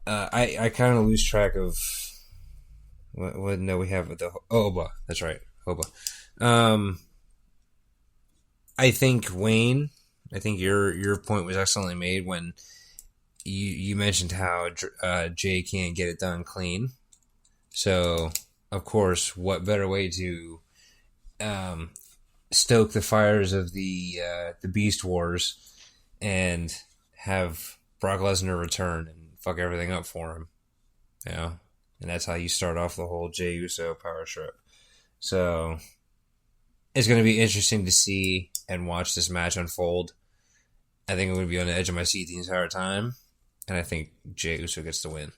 I kind of lose track of what no, we have the Oba. That's right, Oba. I think Wayne, your point was excellently made when you mentioned how Jay can't get it done clean. So, of course, what better way to stoke the fires of the Beast Wars and have Brock Lesnar return and fuck everything up for him, you know? And that's how you start off the whole Jey Uso power trip. So it's going to be interesting to see and watch this match unfold. I think I'm going to be on the edge of my seat the entire time, and I think Jey Uso gets the win.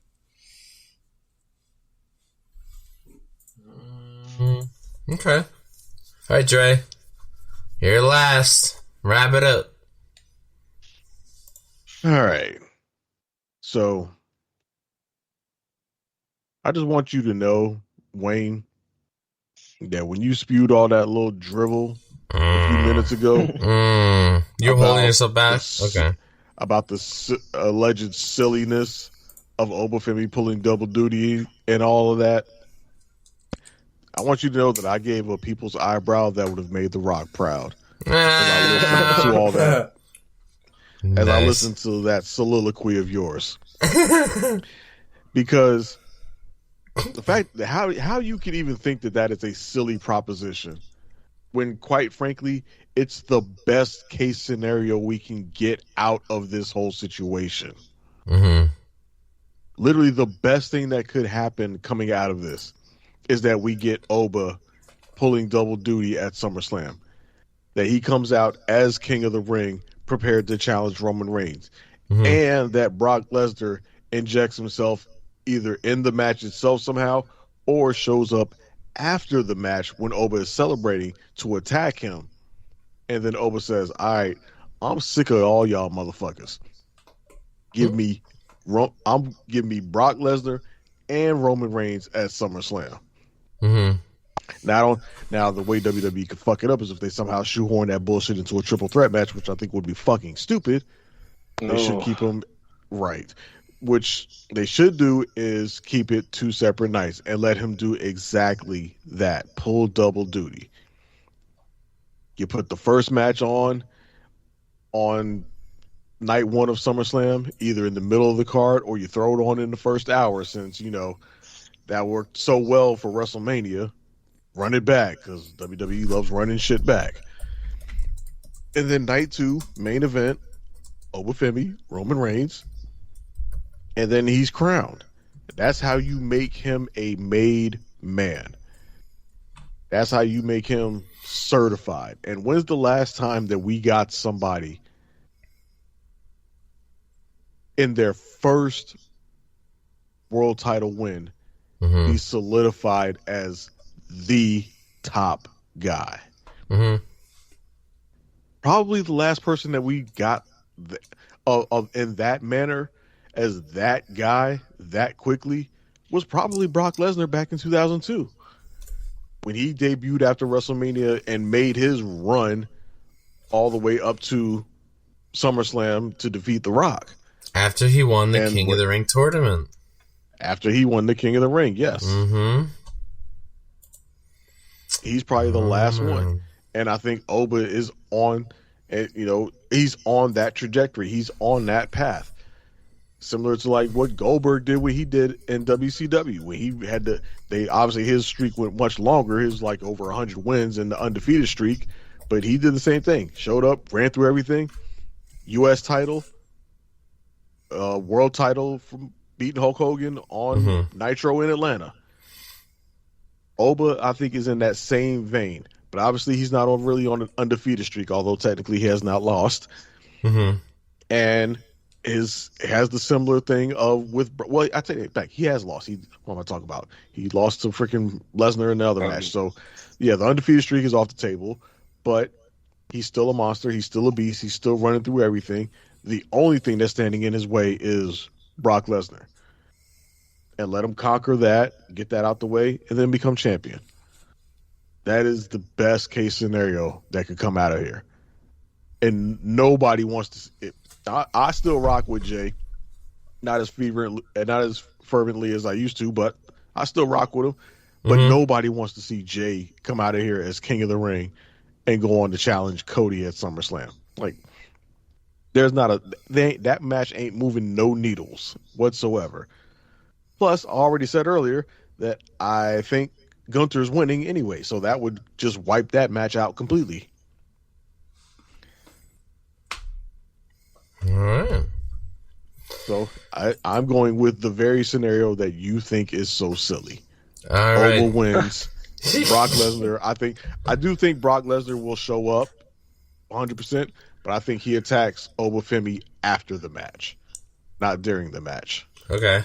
Okay. All right, Dre. You're last. Wrap it up. All right. So I just want you to know, Wayne, that when you spewed all that little drivel a few minutes ago, you're holding yourself back. Okay. About the alleged silliness of Obafemi pulling double duty and all of that, I want you to know that I gave a people's eyebrow that would have made The Rock proud. as I listen to all that. As I Nice. listen to that soliloquy of yours. Because the fact that how you can even think that is a silly proposition when, quite frankly, it's the best case scenario we can get out of this whole situation. Mm-hmm. Literally, the best thing that could happen coming out of this is that we get Oba pulling double duty at SummerSlam. That he comes out as King of the Ring, prepared to challenge Roman Reigns. Mm-hmm. And that Brock Lesnar injects himself either in the match itself somehow or shows up after the match when Oba is celebrating to attack him. And then Oba says, all right, I'm sick of all y'all motherfuckers. Give me Brock Lesnar and Roman Reigns at SummerSlam. Mm-hmm. Now, the way WWE could fuck it up is if they somehow shoehorn that bullshit into a triple threat match, which I think would be fucking stupid. They should keep them right. Which they should do is keep it 2 separate nights and let him do exactly that. Pull double duty. You put the first match on night 1 of SummerSlam, either in the middle of the card or you throw it on in the first hour since, that worked so well for WrestleMania. Run it back because WWE loves running shit back. And then night 2, main event, Obafemi, Roman Reigns. And then he's crowned. That's how you make him a made man. That's how you make him certified. And when's the last time that we got somebody in their first world title win be solidified as the top guy? Mm-hmm. Probably the last person that we got in that manner as that guy that quickly was probably Brock Lesnar back in 2002 when he debuted after WrestleMania and made his run all the way up to SummerSlam to defeat The Rock. After he won the King of the Ring tournament. After he won the King of the Ring, yes. Mm-hmm. He's probably the last one. And I think Oba is on, he's on that trajectory. He's on that path. Similar to like what Goldberg did when he did in WCW. When he had obviously his streak went much longer. He was like over 100 wins in the undefeated streak. But he did the same thing. Showed up, ran through everything. U.S. title, world title from beating Hulk Hogan on Nitro in Atlanta. Oba, I think, is in that same vein. But obviously he's not really on an undefeated streak, although technically he has not lost. Mm-hmm. And has the similar thing of I take it back. He has lost. What am I talking about? He lost to freaking Lesnar in the other match. So, yeah, the undefeated streak is off the table, but he's still a monster. He's still a beast. He's still running through everything. The only thing that's standing in his way is Brock Lesnar. And let him conquer that, get that out the way, and then become champion. That is the best case scenario that could come out of here. And nobody wants to. I still rock with Jay, not as fervently as I used to, but I still rock with him. But nobody wants to see Jay come out of here as King of the Ring and go on to challenge Cody at SummerSlam. Like, that match ain't moving no needles whatsoever. Plus, I already said earlier that I think Gunther's winning anyway, so that would just wipe that match out completely. All right. So I'm going with the very scenario that you think is so silly. All right. Oba wins. Brock Lesnar. I do think Brock Lesnar will show up 100%, but I think he attacks Obafemi after the match, not during the match. Okay.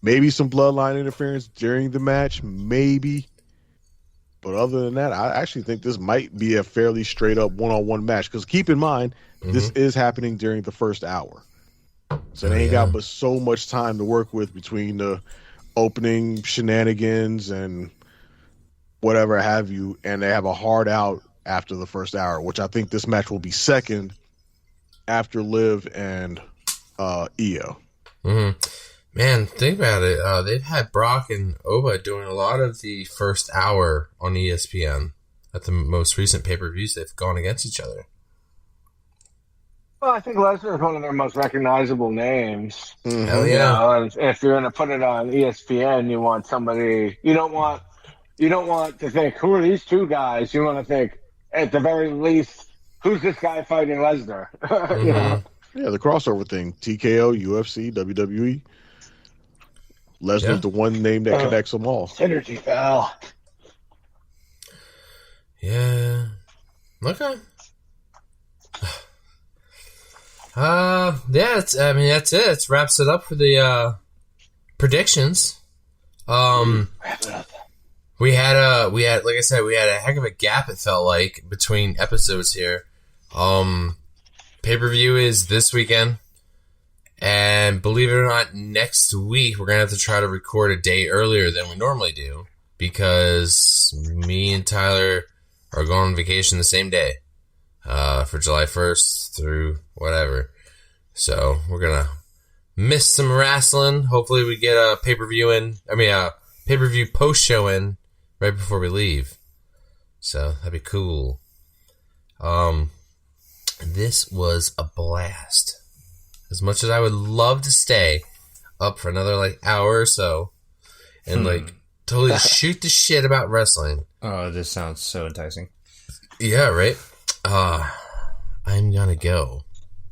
Maybe some bloodline interference during the match, maybe. But other than that, I actually think this might be a fairly straight up one-on-one match. Because keep in mind, this is happening during the first hour. So they ain't got but so much time to work with between the opening shenanigans and whatever have you. And they have a hard out after the first hour, which I think this match will be second after Liv and Io. Mm-hmm. Man, think about it. They've had Brock and Oba doing a lot of the first hour on ESPN. at the most recent pay-per-views they've gone against each other. Well, I think Lesnar is one of their most recognizable names. Mm-hmm. Hell yeah! And if you're going to put it on ESPN, you want somebody. You don't want to think, who are these two guys? You want to think, at the very least, who's this guy fighting Lesnar? Mm-hmm. You know? Yeah, the crossover thing: TKO, UFC, WWE. Lesnar's the one name that connects them all. Synergy, pal. Yeah. Okay. Yeah, that's it. It wraps it up for the predictions. Wrap it up. We had like I said, we had a heck of a gap, it felt like, between episodes here. Pay-per-view is this weekend. And believe it or not, next week we're going to have to try to record a day earlier than we normally do, because me and Tyler are going on vacation the same day, for July 1st through whatever. So we're going to miss some wrestling. Hopefully we get a pay-per-view pay-per-view post-show in right before we leave. So that'd be cool. This was a blast. As much as I would love to stay up for another hour or so and totally shoot the shit about wrestling. Oh, this sounds so enticing. Yeah, right? I'm gonna go.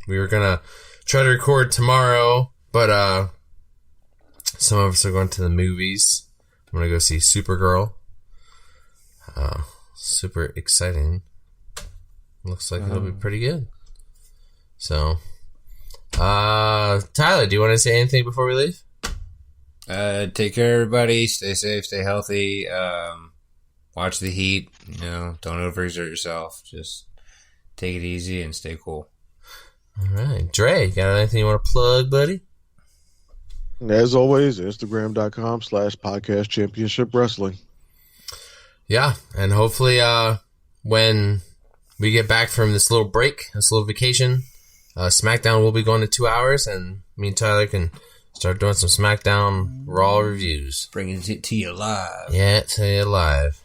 We were gonna try to record tomorrow, but some of us are going to the movies. I'm gonna go see Supergirl. Super exciting. Looks like it'll be pretty good. So... Tyler, do you want to say anything before we leave? Take care, everybody. Stay safe, stay healthy. Watch the heat. Don't overexert yourself. Just take it easy and stay cool. All right. Dre, got anything you want to plug, buddy? As always, Instagram.com/podcast championship wrestling. Yeah. And hopefully, when we get back from this little break, this little vacation, SmackDown will be going to 2 hours, and me and Tyler can start doing some SmackDown Raw reviews. Bringing it to you live. Yeah, to you live.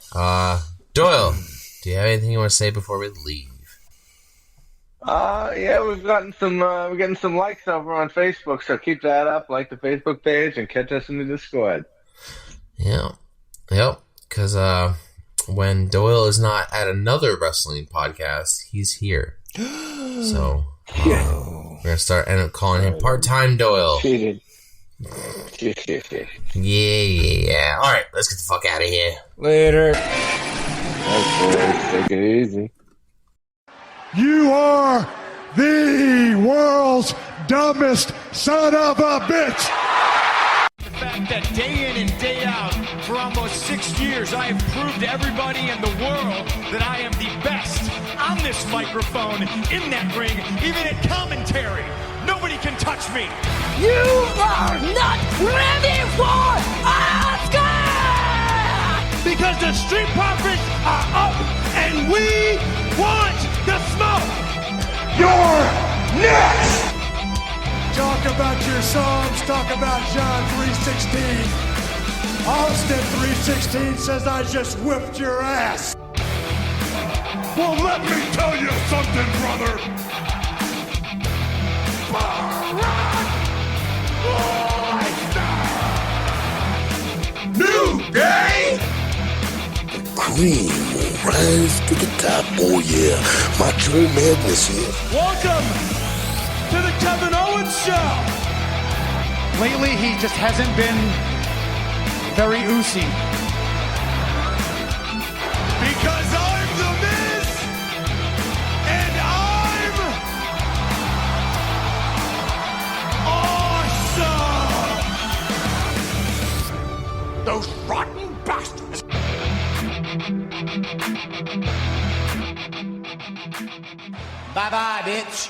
Doyle, do you have anything you want to say before we leave? Yeah, we're getting some likes over on Facebook, so keep that up. Like the Facebook page and catch us in the Discord. Yeah. Yep. Because when Doyle is not at another wrestling podcast, he's here. So... we're gonna end up calling him part-time Doyle. Cheated. Yeah. Alright, let's get the fuck out of here. Later. Okay, take it easy. You are the world's dumbest son of a bitch! The fact that day in and day out, for almost 6 years, I have proved to everybody in the world that I am the best on this microphone, in that ring, even at commentary. Nobody can touch me. You are not ready for Oscar! Because the Street Profits are up and we want the smoke. You're next! Talk about your songs, talk about John 3:16. Austin 3:16 says I just whipped your ass. Well, let me tell you something, brother. New day! The cream will rise to the top. Oh yeah, Macho Madness here. Welcome to the Kevin Owens Show. Lately, he just hasn't been very oozy. Because I'm the Miz, and I'm awesome! Those rotten bastards! Bye-bye, bitch.